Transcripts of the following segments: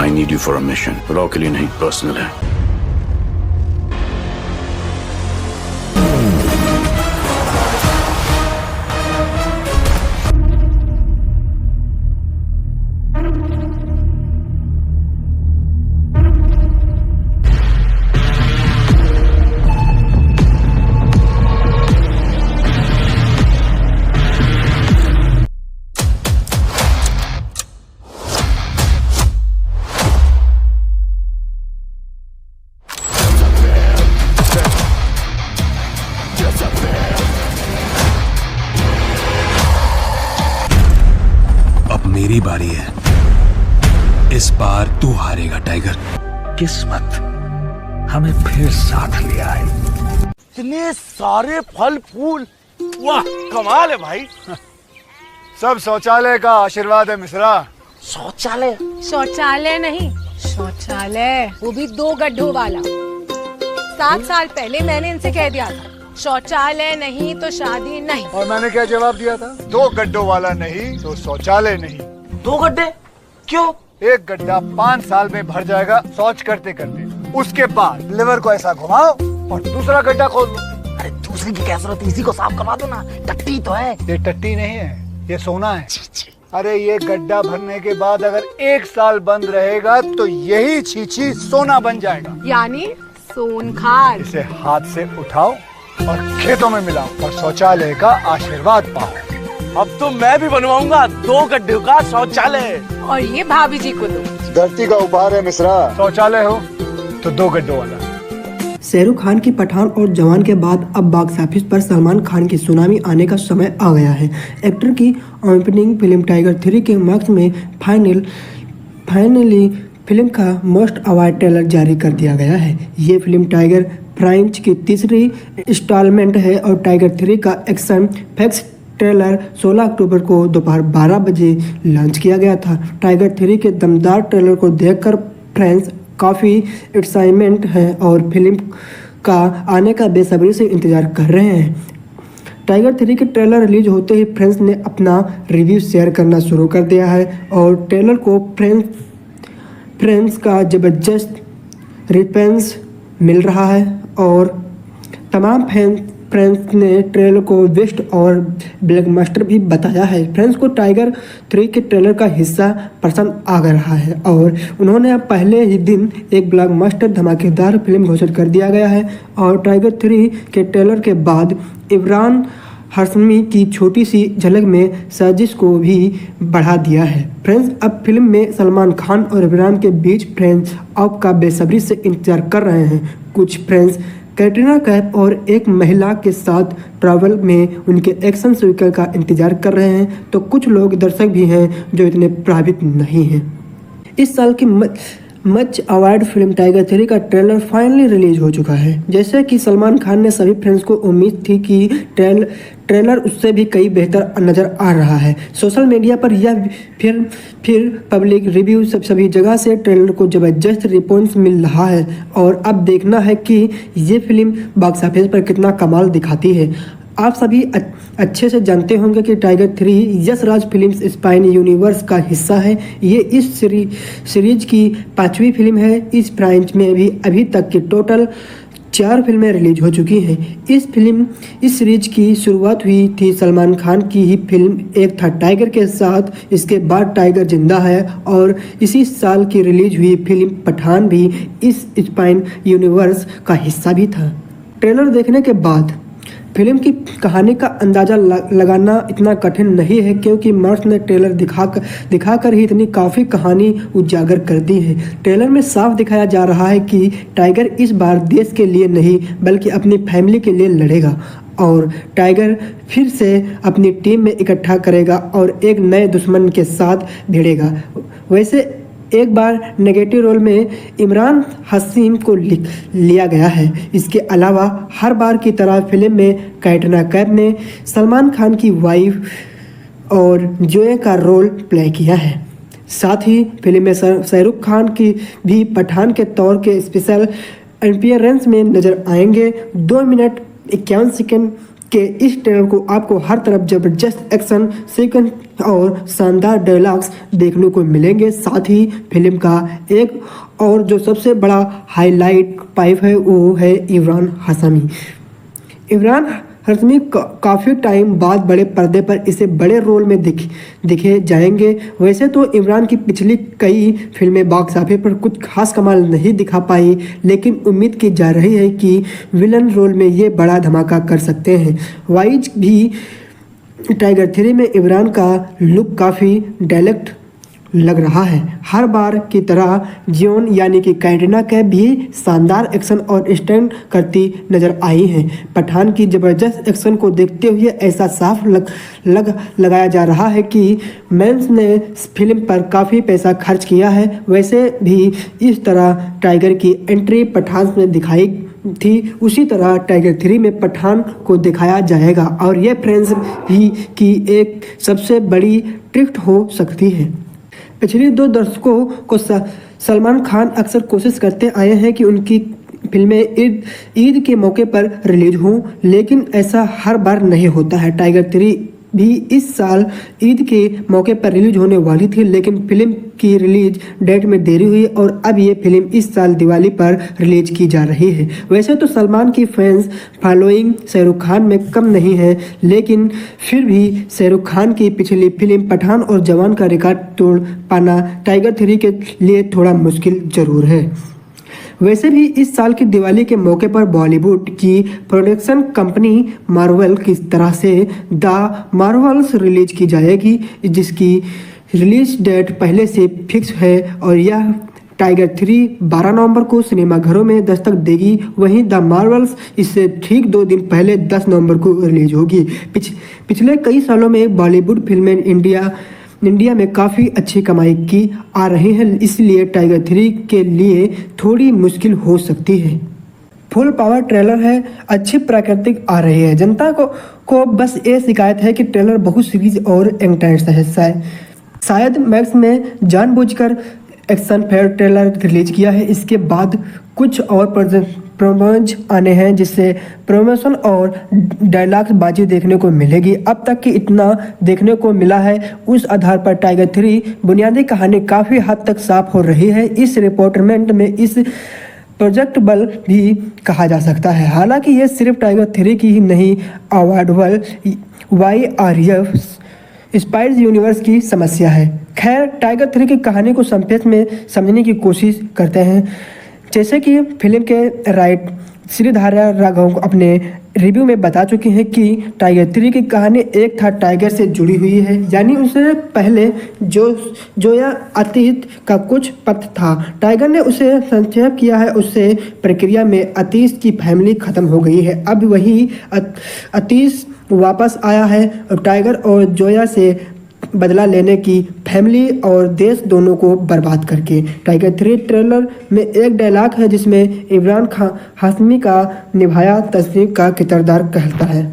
I need you for a mission. Raw के लिए नहीं, पर्सनल है। मेरी बारी है। इस बार तू हारेगा टाइगर। किस्मत हमें फिर साथ लिया है। इतने सारे फल फूल, वाह कमाल है भाई। सब शौचालय का आशीर्वाद है मिश्रा। शौचालय? शौचालय नहीं, शौचालय, वो भी 2 गड्ढों वाला। 7 साल पहले मैंने इनसे कह दिया था, शौचालय नहीं तो शादी नहीं। और मैंने क्या जवाब दिया था? 2 गड्ढों वाला नहीं तो शौचालय नहीं। 2 गड्ढे क्यों? एक गड्ढा 5 साल में भर जाएगा शौच करते करते। उसके बाद लिवर को ऐसा घुमाओ और दूसरा गड्ढा खोल दो। अरे दूसरी की क्या जरूरत है, इसी को साफ करवा दो ना। टट्टी तो है। ये टट्टी नहीं है, ये सोना है। अरे ये गड्ढा भरने के बाद अगर 1 साल बंद रहेगा तो यही छीछी सोना बन जाएगा। यानी सोनखार। इसे हाथ से उठाओ और खेतों में मिलाओ और शौचालय का आशीर्वाद पाओ। अब तो मैं भी बनवाऊंगा 2 गड्ढों का शौचालय। और ये भाभी जी को दो। धरती का उपहार है मिश्रा। शौचालय हो तो 2 गड्ढों वाला। शाहरुख खान की पठान और जवान के बाद अब बॉक्स ऑफिस पर सलमान खान की सुनामी आने का समय आ गया है। एक्टर की ओपनिंग फिल्म टाइगर 3 के मार्क्स में फाइनली फिल्म का मोस्ट अवार्ड ट्रेलर जारी कर दिया गया है। ये फिल्म टाइगर फ्रेंच की तीसरी इंस्टॉलमेंट है और टाइगर 3 का एक्शन फैक्स ट्रेलर 16 अक्टूबर को दोपहर 12 बजे लॉन्च किया गया था। टाइगर 3 के दमदार ट्रेलर को देखकर फैंस काफ़ी एक्साइटमेंट है और फिल्म का आने का बेसब्री से इंतज़ार कर रहे हैं। टाइगर 3 के ट्रेलर रिलीज होते ही फ्रेंड्स ने अपना रिव्यू शेयर करना शुरू कर दिया है और ट्रेलर को फ्रेंड्स का ज़बरदस्त रिस्पॉन्स मिल रहा है और तमाम फ्रेंड्स ने ट्रेलर को बेस्ट और ब्लॉकबस्टर भी बताया है। फ्रेंड्स को टाइगर 3 के ट्रेलर का हिस्सा पसंद आ रहा है और उन्होंने अब पहले ही दिन एक ब्लॉकबस्टर धमाकेदार फिल्म घोषित कर दिया गया है और टाइगर 3 के ट्रेलर के बाद इमरान हाशमी की छोटी सी झलक में साजिश को भी बढ़ा दिया है। फ्रेंड्स अब फिल्म में सलमान खान और इमरान के बीच फ्रेंड्स अब का बेसब्री से इंतजार कर रहे हैं। कुछ फ्रेंड्स कैटरीना कैफ और एक महिला के साथ ट्रैवल में उनके एक्शन स्वीकर का इंतजार कर रहे हैं तो कुछ लोग दर्शक भी हैं जो इतने प्रभावित नहीं हैं। इस साल की मच अवार्ड फिल्म टाइगर 3 का ट्रेलर फाइनली रिलीज हो चुका है। जैसे कि सलमान खान ने सभी फ्रेंड्स को उम्मीद थी कि ट्रेलर उससे भी कई बेहतर नज़र आ रहा है। सोशल मीडिया पर यह फिर पब्लिक रिव्यू सभी जगह से ट्रेलर को ज़बरदस्त रिस्पॉन्स मिल रहा है और अब देखना है कि ये फिल्म बॉक्स ऑफिस पर कितना कमाल दिखाती है। आप सभी अच्छे से जानते होंगे कि tiger 3 Yash Raj films spine universe का हिस्सा है। ये इस सीरीज की 5वीं फिल्म है। इस ब्रांच में भी अभी तक की टोटल 4 फिल्में रिलीज हो चुकी हैं। इस सीरीज की शुरुआत हुई थी सलमान खान की ही फिल्म एक था टाइगर के साथ। इसके बाद टाइगर जिंदा है और इसी साल की रिलीज हुई फिल्म पठान भी इस स्पाइन यूनिवर्स का हिस्सा भी था। ट्रेलर देखने के बाद फिल्म की कहानी का अंदाज़ा लगाना इतना कठिन नहीं है क्योंकि मार्स ने ट्रेलर दिखाकर ही इतनी काफ़ी कहानी उजागर कर दी है। ट्रेलर में साफ दिखाया जा रहा है कि टाइगर इस बार देश के लिए नहीं बल्कि अपनी फैमिली के लिए लड़ेगा और टाइगर फिर से अपनी टीम में इकट्ठा करेगा और एक नए दुश्मन के साथ भिड़ेगा। वैसे एक बार नेगेटिव रोल में इमरान हाशमी को लिया गया है। इसके अलावा हर बार की तरह फिल्म में कैटरीना कैफ ने सलमान खान की वाइफ और जोए का रोल प्ले किया है। साथ ही फिल्म में शाहरुख खान की भी पठान के तौर के स्पेशल अपीयरेंस में नजर आएंगे। 2 मिनट 51 सेकंड के इस ट्रेलर को आपको हर तरफ जबरदस्त एक्शन सीक्वेंस और शानदार डायलॉग्स देखने को मिलेंगे। साथ ही फिल्म का एक और जो सबसे बड़ा हाईलाइट पाइप है वो है इमरान हाशमी। इमरान हाशमी काफ़ी टाइम बाद बड़े पर्दे पर इसे बड़े रोल में दिखे जाएंगे। वैसे तो इमरान की पिछली कई फिल्में बॉक्स ऑफिस पर कुछ खास कमाल नहीं दिखा पाई, लेकिन उम्मीद की जा रही है कि विलन रोल में ये बड़ा धमाका कर सकते हैं। वाइज भी टाइगर 3 में इमरान का लुक काफ़ी डायरेक्ट लग रहा है। हर बार की तरह जियोन यानी कि कैटरीना कैफ भी शानदार एक्शन और स्टंट करती नजर आई हैं। पठान की ज़बरदस्त एक्शन को देखते हुए ऐसा साफ लगाया जा रहा है कि मैंस ने फिल्म पर काफ़ी पैसा खर्च किया है। वैसे भी इस तरह टाइगर की एंट्री पठान में दिखाई थी, उसी तरह टाइगर 3 में पठान को दिखाया जाएगा और यह फ्रेंड्स भी की एक सबसे बड़ी ट्रिक हो सकती है। पिछले 2 दशकों को सलमान खान अक्सर कोशिश करते आए हैं कि उनकी फिल्में ईद के मौके पर रिलीज हों, लेकिन ऐसा हर बार नहीं होता है। टाइगर 3 भी इस साल ईद के मौके पर रिलीज होने वाली थी, लेकिन फिल्म की रिलीज डेट में देरी हुई और अब ये फिल्म इस साल दिवाली पर रिलीज की जा रही है। वैसे तो सलमान की फैंस फॉलोइंग शाहरुख खान में कम नहीं है, लेकिन फिर भी शाहरुख खान की पिछली फिल्म पठान और जवान का रिकॉर्ड तोड़ पाना टाइगर 3 के लिए थोड़ा मुश्किल जरूर है। वैसे भी इस साल की दिवाली के मौके पर बॉलीवुड की प्रोडक्शन कंपनी मार्वल की तरह से द मार्वल्स रिलीज की जाएगी, जिसकी रिलीज डेट पहले से फिक्स है और यह टाइगर 3 12 नवंबर को सिनेमाघरों में दस्तक देगी। वहीं द मार्वल्स इससे ठीक 2 दिन पहले 10 नवंबर को रिलीज होगी। पिछले कई सालों में बॉलीवुड फिल्में इंडिया में काफ़ी अच्छी कमाई की आ रही हैं, इसलिए टाइगर 3 के लिए थोड़ी मुश्किल हो सकती है। फुल पावर ट्रेलर है, अच्छी प्राकृतिक आ रही है। जनता को बस ये शिकायत है कि ट्रेलर बहुत सीरीज और इंटेंस है। शायद मैक्स में जानबूझकर एक्शन फेयर ट्रेलर रिलीज किया है। इसके बाद कुछ और प्रोमोज आने हैं, जिससे प्रमोशन और डायलॉग्स बाजी देखने को मिलेगी। अब तक कि इतना देखने को मिला है, उस आधार पर टाइगर 3 बुनियादी कहानी काफ़ी हद तक साफ हो रही है। इस रिपोर्टमेंट में इस प्रोजेक्टेबल भी कहा जा सकता है। हालांकि ये सिर्फ टाइगर 3 की ही नहीं, अवार्डेबल YRF स्पाइस यूनिवर्स की समस्या है। खैर, टाइगर 3 की कहानी को संक्षेप में समझने की कोशिश करते हैं। जैसे कि फिल्म के राइट श्रीधारा राघव अपने रिव्यू में बता चुके हैं कि टाइगर 3 की कहानी एक था टाइगर से जुड़ी हुई है, यानी उससे पहले जो या अतीत का कुछ पथ था। टाइगर ने उसे संक्षेप किया है, उससे प्रक्रिया में अतीत की फैमिली खत्म हो गई है। अब वही अतीत वापस आया है और टाइगर और जोया से बदला लेने की फैमिली और देश दोनों को बर्बाद करके। टाइगर 3 ट्रेलर में एक डायलॉग है जिसमें इमरान हाशमी का निभाया तस्वीर का किरदार कहता है,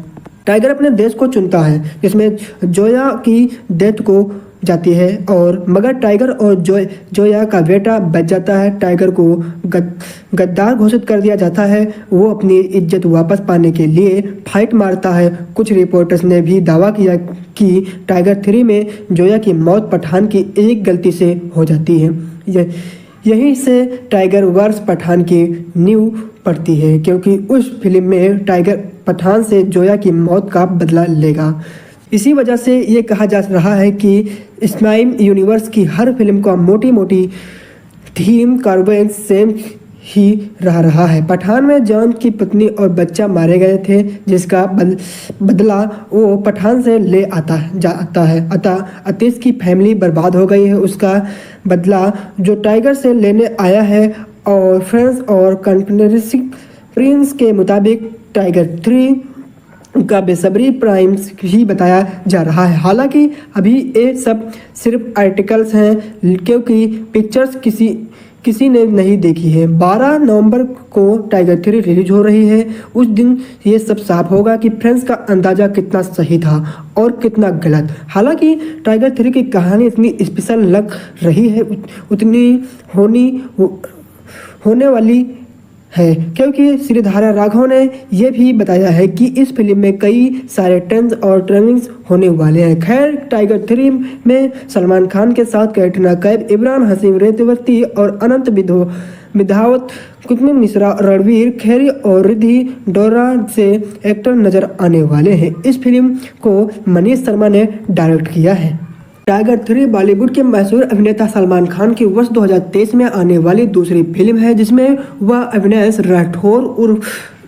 टाइगर अपने देश को चुनता है, जिसमें जोया की डेथ को जाती है और मगर टाइगर और जोया का बेटा बच जाता है। टाइगर को गद्दार घोषित कर दिया जाता है। वो अपनी इज्जत वापस पाने के लिए फाइट मारता है। कुछ रिपोर्टर्स ने भी दावा किया कि टाइगर 3 में जोया की मौत पठान की एक गलती से हो जाती है। यहीं से टाइगर वर्स पठान की नींव पड़ती है, क्योंकि उस फिल्म में टाइगर पठान से जोया की मौत का बदला लेगा। इसी वजह से ये कहा जा रहा है कि स्पाइस यूनिवर्स की हर फिल्म का मोटी थीम कार्बन सेम ही रहा है। पठान में जॉन की पत्नी और बच्चा मारे गए थे, जिसका बदला वो पठान से ले जाता है। अतः अतीश की फैमिली बर्बाद हो गई है, उसका बदला जो टाइगर से लेने आया है। और फ्रेंड्स और कॉन्स्पिरेसी प्रिंस के मुताबिक टाइगर 3 का बेसब्री प्राइम्स ही बताया जा रहा है। हालांकि अभी ये सब सिर्फ आर्टिकल्स हैं, क्योंकि पिक्चर्स किसी ने नहीं देखी है। 12 नवंबर को टाइगर 3 रिलीज हो रही है। उस दिन ये सब साफ होगा कि फ्रेंड्स का अंदाज़ा कितना सही था और कितना गलत। हालांकि टाइगर 3 की कहानी इतनी स्पेशल लग रही है, उतनी होने वाली है, क्योंकि श्रीधारा राघव ने यह भी बताया है कि इस फिल्म में कई सारे टर्न्स और टर्निंग्स होने वाले हैं। खैर, टाइगर 3 में सलमान खान के साथ कैटरीना कैफ, इमरान हाशमी, रेवती और अनंत विधावत, कुलदीप मिश्रा, रणवीर खेरी और रिद्धि डोरा से एक्टर नजर आने वाले हैं। इस फिल्म को मनीष शर्मा ने डायरेक्ट किया है। टाइगर 3 बॉलीवुड के मशहूर अभिनेता सलमान खान की वर्ष 2023 में आने वाली दूसरी फिल्म है, जिसमें वह अविनाश राठौर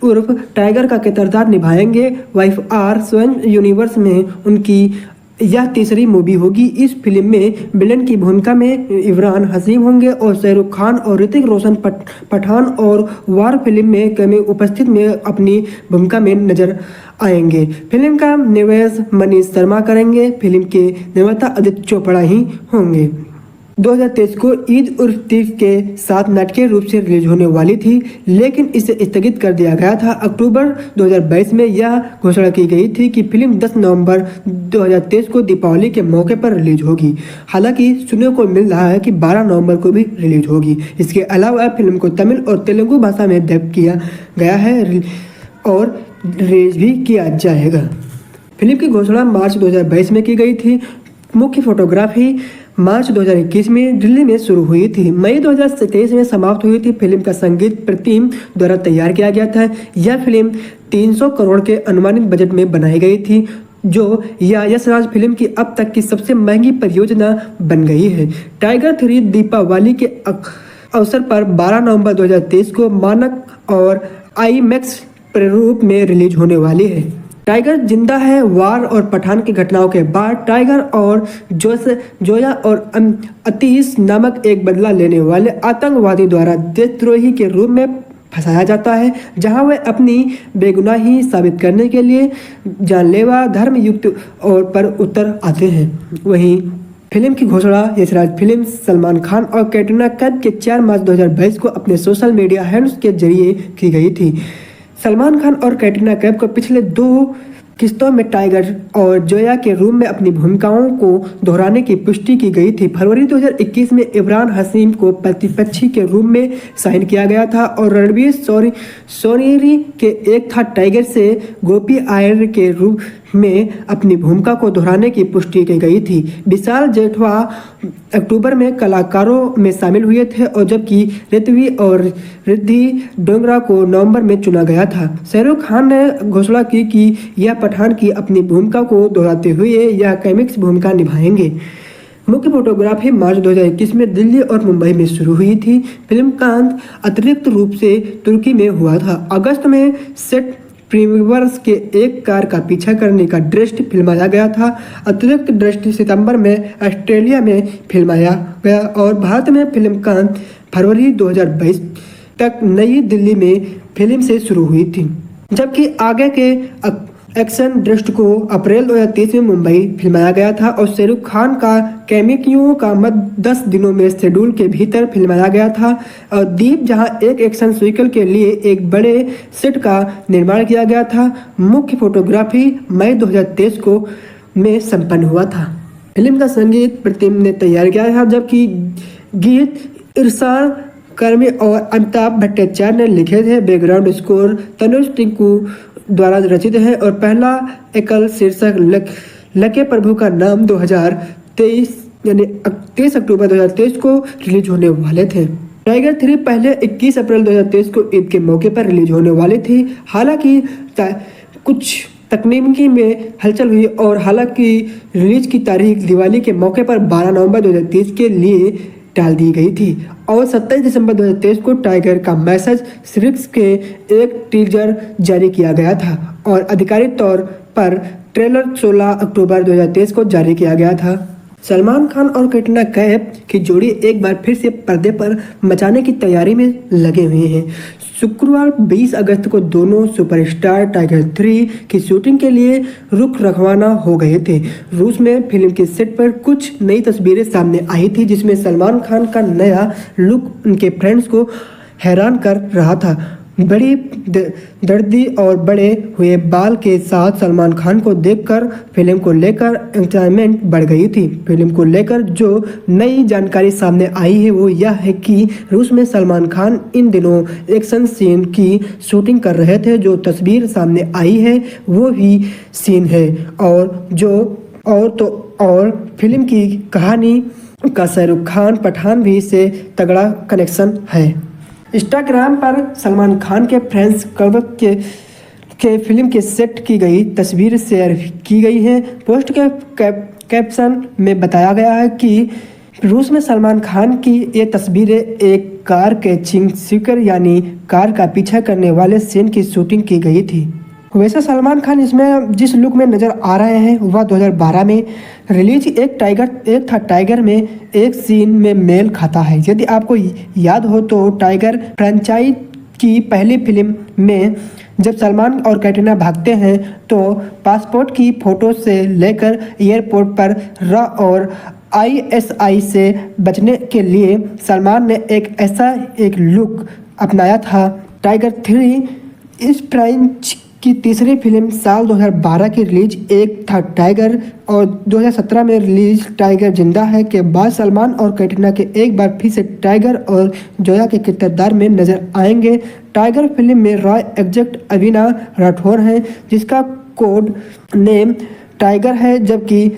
उर्फ टाइगर का किरदार निभाएंगे। वाइफ आर स्वयं यूनिवर्स में उनकी यह तीसरी मूवी होगी। इस फिल्म में विलन की भूमिका में इमरान हाशमी होंगे और शाहरुख खान और ऋतिक रोशन पठान और वार फिल्म में कमी उपस्थित में अपनी भूमिका में नजर आएंगे। फिल्म का निर्देशन मनीष शर्मा करेंगे। फिल्म के निर्माता आदित्य चोपड़ा ही होंगे। 2023 को ईद उल फितर के साथ नाटकीय रूप से रिलीज होने वाली थी, लेकिन इसे स्थगित कर दिया गया था। अक्टूबर 2022 में यह घोषणा की गई थी कि फिल्म 10 नवंबर 2023 को दीपावली के मौके पर रिलीज होगी। हालांकि सुनने को मिल रहा है कि 12 नवंबर को भी रिलीज होगी। इसके अलावा फिल्म को तमिल और तेलुगु भाषा में डब किया गया है और रिलीज भी किया जाएगा। फिल्म की घोषणा मार्च 2022 में की गई थी। मुख्य फोटोग्राफी मार्च 2021 में दिल्ली में शुरू हुई थी। मई 2023 में समाप्त हुई थी। फिल्म का संगीत प्रतिम द्वारा तैयार किया गया था। यह फिल्म 300 करोड़ के अनुमानित बजट में बनाई गई थी, जो यश राज फिल्म की अब तक की सबसे महंगी परियोजना बन गई है। टाइगर 3 दीपावली के अवसर पर 12 नवंबर 2023 को मानक और आईमैक्स प्रारूप में रिलीज होने वाली है। टाइगर जिंदा है। वार और पठान की घटनाओं के बाद टाइगर और जोया और अतीश नामक एक बदला लेने वाले आतंकवादी द्वारा देशद्रोही के रूप में फंसाया जाता है, जहां वे अपनी बेगुनाही साबित करने के लिए जानलेवा धर्मयुक्त और पर उतर आते हैं। वहीं फिल्म की घोषणा यशराज फिल्म सलमान खान और कैटरीना कैफ के 4 मार्च 2022 को अपने सोशल मीडिया हैंडल्स के जरिए की गई थी। सलमान खान और कैटरीना कैफ को पिछले 2 किस्तों में टाइगर और जोया के रूप में अपनी भूमिकाओं को दोहराने की पुष्टि की गई थी। फरवरी 2021 में इमरान हाशमी को प्रतिपक्षी के रूप में साइन किया गया था और रणवीर सोनीरी के एक था टाइगर से गोपी आयर के रूप में अपनी भूमिका को दोहराने की पुष्टि की गई थी। विशाल जेठवा अक्टूबर में कलाकारों में शामिल हुए थे और जबकि ऋत्वी और रिद्धि डोगरा को नवंबर में चुना गया था। शाहरुख खान ने घोषणा की कि यह पठान की अपनी भूमिका को दोहराते हुए यह कॉमिक्स भूमिका निभाएंगे। मुख्य फोटोग्राफी मार्च 2021 में दिल्ली और मुंबई में शुरू हुई थी। फिल्म का अंत अतिरिक्त रूप से तुर्की में हुआ था। अगस्त में सेट प्रीमियर्स के एक कार का पीछा करने का दृश्य फिल्माया गया था। अतिरिक्त दृश्य सितंबर में ऑस्ट्रेलिया में फिल्माया गया और भारत में फिल्म का अंत फरवरी 2022 तक नई दिल्ली में फिल्म से शुरू हुई थी, जबकि आगे के एक्शन दृश्य को अप्रैल 2023 में मुंबई फिल्माया गया था और शाहरुख खान का कैमियों का मत 10 दिनों में शेड्यूल के भीतर फिल्माया गया था। और दीप जहां एक एक्शन सीक्वल के लिए एक बड़े सेट का निर्माण किया गया था। मुख्य फोटोग्राफी मई 2023 को में संपन्न हुआ था। फिल्म का संगीत प्रतिम ने तैयार किया था, जबकि गीत इरशान कर्मी और अमिताभ भट्टाचार्य ने लिखे थे। बैकग्राउंड स्कोर तनुज टिंकू द्वारा रचित है और पहला एकल शीर्षक लके प्रभु का नाम 2023 यानी 23 अक्टूबर 2023 को रिलीज होने वाले थे। टाइगर 3 पहले 21 अप्रैल 2023 को ईद के मौके पर रिलीज होने वाली थी। हालांकि कुछ तकनीकी में हलचल हुई और हालांकि रिलीज की तारीख दिवाली के मौके पर 12 नवंबर 2023 के लिए डाल दी गई थी और 27 दिसंबर 2023 को टाइगर का मैसेज सीरीज के एक टीजर जारी किया गया था और आधिकारिक तौर पर ट्रेलर 16 अक्टूबर 2023 को जारी किया गया था। सलमान खान और कैटरीना कैफ की जोड़ी एक बार फिर से पर्दे पर मचाने की तैयारी में लगे हुए हैं। शुक्रवार 20 अगस्त को दोनों सुपरस्टार टाइगर 3 की शूटिंग के लिए रुख रवाना हो गए थे। रूस में फिल्म के सेट पर कुछ नई तस्वीरें सामने आई थी, जिसमें सलमान खान का नया लुक उनके फ्रेंड्स को हैरान कर रहा था। बड़ी दर्दी और बड़े हुए बाल के साथ सलमान खान को देखकर फिल्म को लेकर एक्साइटमेंट बढ़ गई थी। फिल्म को लेकर जो नई जानकारी सामने आई है वो यह है कि रूस में सलमान खान इन दिनों एक्शन सीन की शूटिंग कर रहे थे। जो तस्वीर सामने आई है वो ही सीन है और फिल्म की कहानी का शाहरुख खान पठान भी से तगड़ा कनेक्शन है। इंस्टाग्राम पर सलमान खान के फ्रेंड्स क्लब के फिल्म के सेट की गई तस्वीर शेयर की गई है। पोस्ट के कैप्शन में बताया गया है कि रूस में सलमान खान की ये तस्वीरें एक कार के सीक्वेंस यानी कार का पीछा करने वाले सीन की शूटिंग की गई थी। वैसे सलमान खान इसमें जिस लुक में नज़र आ रहे हैं वह 2012 में रिलीज एक था टाइगर में एक सीन में मेल खाता है। यदि आपको याद हो तो टाइगर फ्रेंचाइज की पहली फिल्म में जब सलमान और कैटरीना भागते हैं तो पासपोर्ट की फ़ोटो से लेकर एयरपोर्ट पर रॉ और ISI से बचने के लिए सलमान ने एक लुक अपनाया था। टाइगर 3 इस फ्रेंच की तीसरी फिल्म साल 2012 की रिलीज एक था टाइगर और 2017 में रिलीज टाइगर जिंदा है के बाद सलमान और कैटरीना के एक बार फिर से टाइगर और जोया के किरदार में नजर आएंगे। टाइगर फिल्म में रॉय एग्जेक्ट अविना राठौर हैं जिसका कोड नेम टाइगर है, जबकि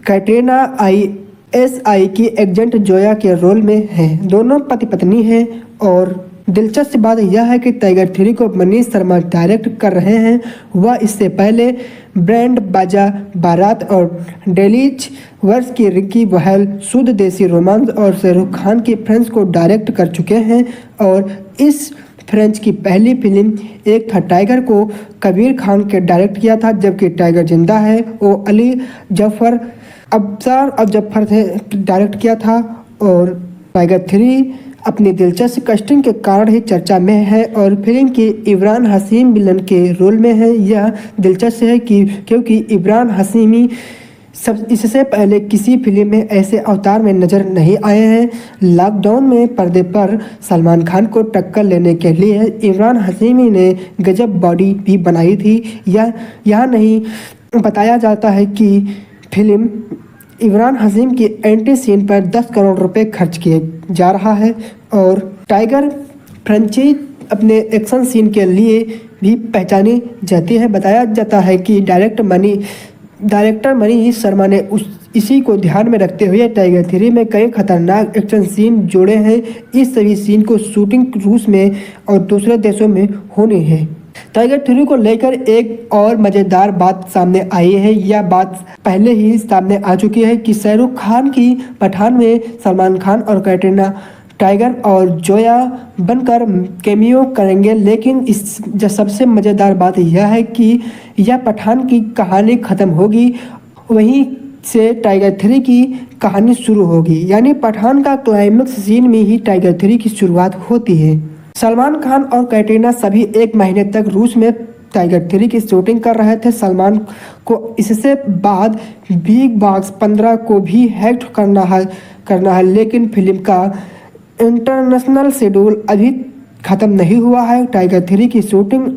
कैटरीना ISI की एजेंट जोया के रोल में है। दोनों पति पत्नी हैं और दिलचस्प बात यह है कि टाइगर 3 को मनीष शर्मा डायरेक्ट कर रहे हैं। वह इससे पहले ब्रांड बाजा बारात और डेलीज वर्ष की रिकी बहल शुद्ध देसी रोमांस और शाहरुख खान की फ्रेंड्स को डायरेक्ट कर चुके हैं और इस फ्रेंच की पहली फिल्म एक था टाइगर को कबीर खान के डायरेक्ट किया था, जबकि टाइगर जिंदा है वो अली जफर जफर ने डायरेक्ट किया था। और टाइगर 3 अपनी दिलचस्प कास्टिंग के कारण ही चर्चा में है और फिल्म की इमरान हाशमी विलन के रोल में है। यह दिलचस्प है क्योंकि इमरान हाशमी इससे पहले किसी फिल्म में ऐसे अवतार में नजर नहीं आए हैं। लॉकडाउन में पर्दे पर सलमान खान को टक्कर लेने के लिए इमरान हाशमी ने गजब बॉडी भी बनाई थी। यह नहीं बताया जाता है कि फिल्म इमरान हाशमी की एंट्री सीन पर 10 करोड़ रुपए खर्च किए जा रहा है और टाइगर फ्रेंचाइज अपने एक्शन सीन के लिए भी पहचानी जाती है। बताया जाता है कि डायरेक्टर मनीष शर्मा ने इसी को ध्यान में रखते हुए टाइगर 3 में कई खतरनाक एक्शन सीन जोड़े हैं। इस सभी सीन को शूटिंग रूस में और दूसरे देशों में होनी है। टाइगर 3 को लेकर एक और मज़ेदार बात सामने आई है। यह बात पहले ही सामने आ चुकी है कि शाहरुख खान की पठान में सलमान खान और कैटरीना टाइगर और जोया बनकर कैमियो करेंगे, लेकिन सबसे मज़ेदार बात यह है कि यह पठान की कहानी ख़त्म होगी वहीं से टाइगर 3 की कहानी शुरू होगी, यानी पठान का क्लाइमेक्स सीन में ही टाइगर 3 की शुरुआत होती है। सलमान खान और कैटरीना सभी एक महीने तक रूस में टाइगर 3 की शूटिंग कर रहे थे। सलमान को इससे बाद बिग बॉस 15 को भी हैक करना है, लेकिन फिल्म का इंटरनेशनल शेड्यूल अभी ख़त्म नहीं हुआ है। टाइगर 3 की शूटिंग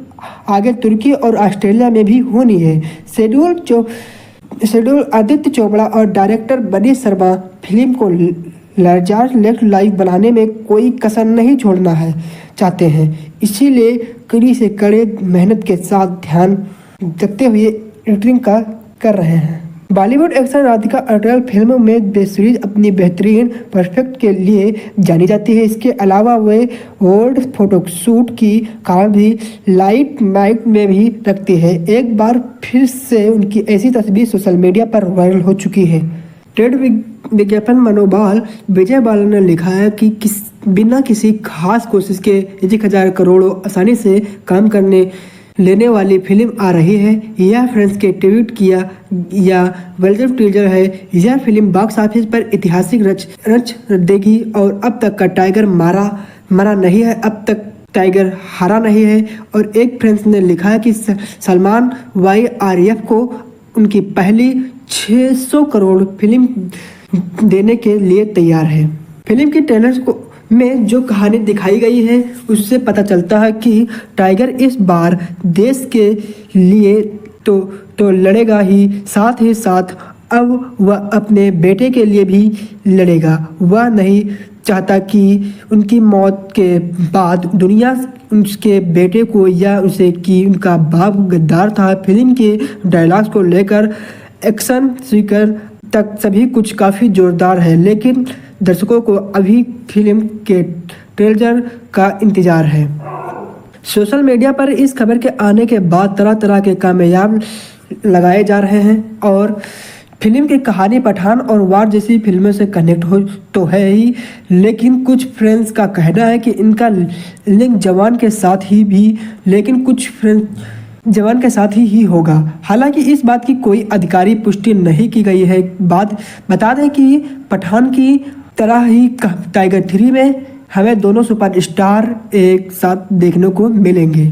आगे तुर्की और ऑस्ट्रेलिया में भी होनी है। शेड्यूल आदित्य चोपड़ा और डायरेक्टर मनीष शर्मा फिल्म को लार्जर लेफ्ट लाइव बनाने में कोई कसर नहीं छोड़ना चाहते हैं, इसीलिए कड़ी से कड़े मेहनत के साथ ध्यान रखते हुए एडिटिंग कर रहे हैं। बॉलीवुड एक्शन राधिका अटल फिल्मों में सीरीज अपनी बेहतरीन परफेक्ट के लिए जानी जाती है। इसके अलावा वे वर्ल्ड फोटोशूट की कारण भी लाइट नाइट में भी रखती है। एक बार फिर से उनकी ऐसी तस्वीर सोशल मीडिया पर वायरल हो चुकी है। ट्रेड विज्ञापन मनोबल विजय बालन ने लिखा है कि बिना किसी खास कोशिश के 1000 करोड़ आसानी से काम करने लेने वाली फिल्म आ रही है। यह फ्रेंड्स के ट्वीट किया या वेलकम टीजर है। यह फिल्म बॉक्स ऑफिस पर ऐतिहासिक रच देगी और अब तक का टाइगर मरा नहीं है, अब तक टाइगर हारा नहीं है। और एक फ्रेंड्स ने लिखा है कि सलमान YRF को उनकी पहली 600 करोड़ फिल्म देने के लिए तैयार है। फिल्म की ट्रेलर में जो कहानी दिखाई गई है उससे पता चलता है कि टाइगर इस बार देश के लिए तो लड़ेगा ही, साथ ही साथ अब वह अपने बेटे के लिए भी लड़ेगा। वह नहीं चाहता कि उनकी मौत के बाद दुनिया उसके बेटे को या उसे कि उनका बाप गद्दार था। फिल्म के डायलॉग्स को लेकर एक्शन सीक्वेंस तक सभी कुछ काफ़ी जोरदार है, लेकिन दर्शकों को अभी फिल्म के ट्रेलर का इंतज़ार है। सोशल मीडिया पर इस खबर के आने के बाद तरह तरह के कामयाब लगाए जा रहे हैं और फिल्म की कहानी पठान और वार जैसी फिल्मों से कनेक्ट हो तो है ही, लेकिन कुछ फ्रेंड्स का कहना है कि इनका लिंक जवान के साथ ही भी, लेकिन कुछ फ्रेंड्स जवान के साथ ही होगा। हालांकि इस बात की कोई आधिकारिक पुष्टि नहीं की गई है। बता दें कि पठान की तरह ही टाइगर 3 में हमें दोनों सुपरस्टार एक साथ देखने को मिलेंगे।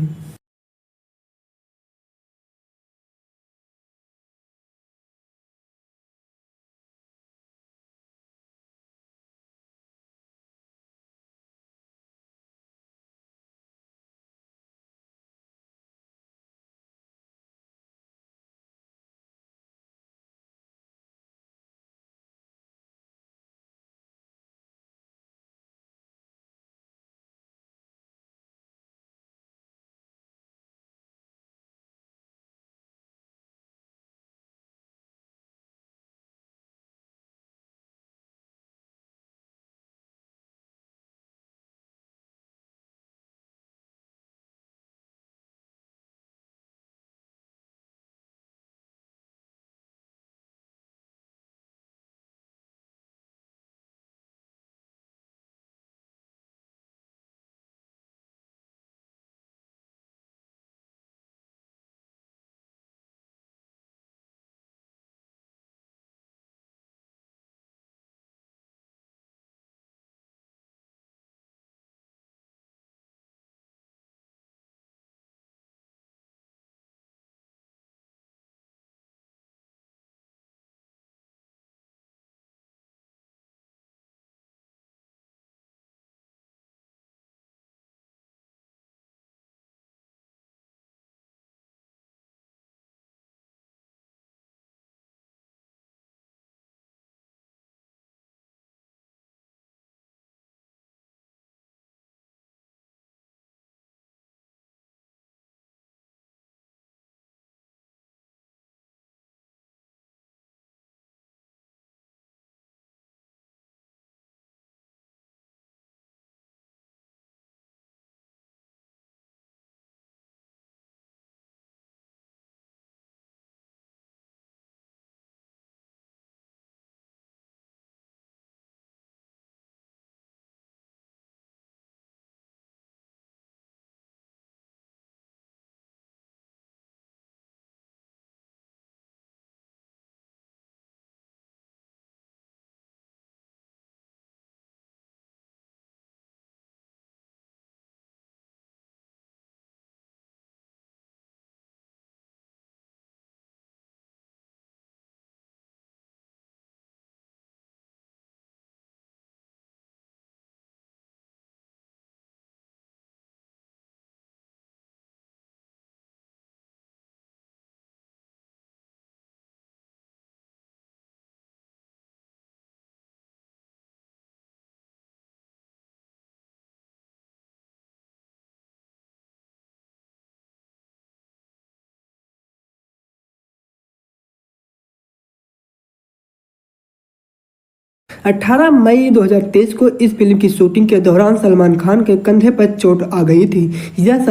अठारह मई 2023 को इस फिल्म की शूटिंग के दौरान सलमान खान के कंधे पर चोट आ गई थी। यह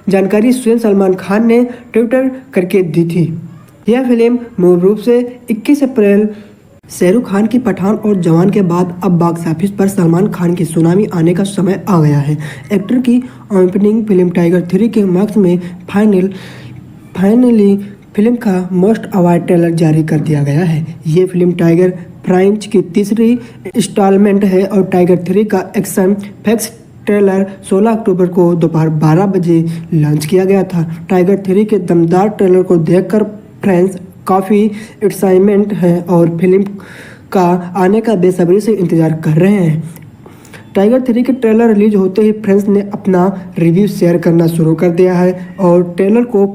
जानकारी स्वयं सलमान खान ने ट्विटर करके दी थी। यह फिल्म मूल रूप से 21 अप्रैल शाहरुख खान की पठान और जवान के बाद अब बॉक्स ऑफिस पर सलमान खान की सुनामी आने का समय आ गया है। एक्टर की ओपनिंग फिल्म टाइगर 3 के मार्क्स में फाइनली फिल्म का मोस्ट अवार्ड ट्रेलर जारी कर दिया गया है। ये फिल्म टाइगर प्राइंस की तीसरी इंस्टॉलमेंट है और टाइगर 3 का एक्शन फैक्स ट्रेलर 16 अक्टूबर को दोपहर 12 बजे लॉन्च किया गया था। टाइगर 3 के दमदार ट्रेलर को देखकर फैंस काफ़ी एक्साइटमेंट है और फिल्म का आने का बेसब्री से इंतज़ार कर रहे हैं। टाइगर 3 के ट्रेलर रिलीज होते ही फ्रेंड्स ने अपना रिव्यू शेयर करना शुरू कर दिया है और ट्रेलर को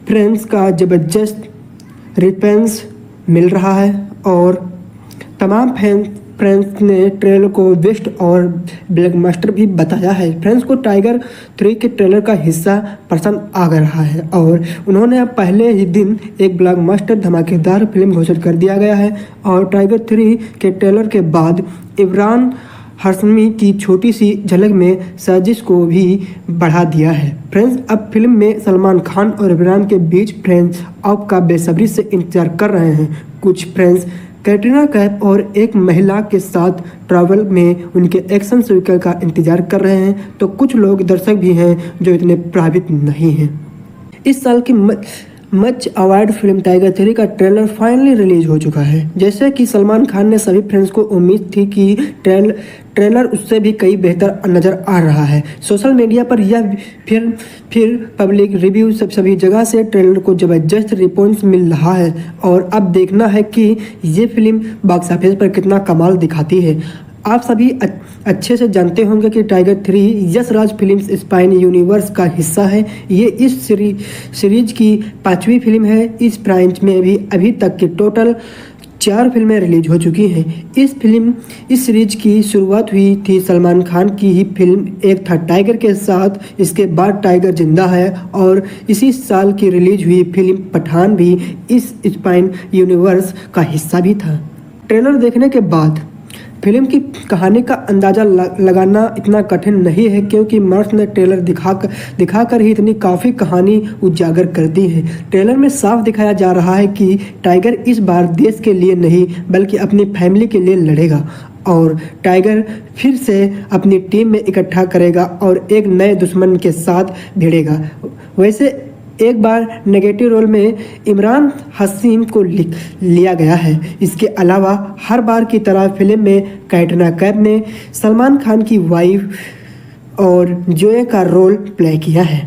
फ्रेंड्स का ज़बरदस्त रिस्पॉन्स मिल रहा है और तमाम फ्रेंड्स ने ट्रेलर को बेस्ट और ब्लॉकबस्टर भी बताया है। फ्रेंड्स को टाइगर 3 के ट्रेलर का हिस्सा पसंद आ रहा है और उन्होंने अब पहले ही दिन एक ब्लॉकबस्टर धमाकेदार फिल्म घोषित कर दिया गया है और टाइगर 3 के ट्रेलर के बाद इमरान हाशमी की छोटी सी झलक में साजिश को भी बढ़ा दिया है। फ्रेंड्स अब फिल्म में सलमान खान और इमरान के बीच फ्रेंड्स अब का बेसब्री से इंतजार कर रहे हैं। कुछ फ्रेंड्स कैटरीना कैफ और एक महिला के साथ ट्रैवल में उनके एक्शन स्वीकार का इंतजार कर रहे हैं तो कुछ लोग दर्शक भी हैं जो इतने प्रभावित नहीं हैं। इस साल की मच अवार्ड फिल्म टाइगर 3 का ट्रेलर फाइनली रिलीज हो चुका है। जैसे कि सलमान खान ने सभी फ्रेंड्स को उम्मीद थी कि ट्रेलर उससे भी कई बेहतर नज़र आ रहा है। सोशल मीडिया पर यह फिर पब्लिक रिव्यू सभी जगह से ट्रेलर को ज़बरदस्त रिस्पॉन्स मिल रहा है और अब देखना है कि ये फिल्म बॉक्स ऑफिस पर कितना कमाल दिखाती है। आप सभी अच्छे से जानते होंगे कि tiger 3 Yash Raj films spine universe का हिस्सा है। ये इस सीरीज की 5वीं फिल्म है। इस ब्रांच में भी अभी तक की टोटल 4 फिल्में रिलीज हो चुकी हैं। इस सीरीज की शुरुआत हुई थी सलमान खान की ही फिल्म एक था टाइगर के साथ। इसके बाद टाइगर जिंदा है और इसी साल की रिलीज हुई फिल्म पठान भी इस स्पाइन यूनिवर्स का हिस्सा भी था। ट्रेलर देखने के बाद फिल्म की कहानी का अंदाज़ा लगाना इतना कठिन नहीं है क्योंकि मर्स ने ट्रेलर दिखाकर ही इतनी काफ़ी कहानी उजागर कर दी है। ट्रेलर में साफ दिखाया जा रहा है कि टाइगर इस बार देश के लिए नहीं बल्कि अपनी फैमिली के लिए लड़ेगा और टाइगर फिर से अपनी टीम में इकट्ठा करेगा और एक नए दुश्मन के साथ भिड़ेगा। वैसे एक बार नेगेटिव रोल में इमरान हाशमी को लिया गया है। इसके अलावा हर बार की तरह फिल्म में कैटरीना कैफ ने सलमान खान की वाइफ और जोए का रोल प्ले किया है।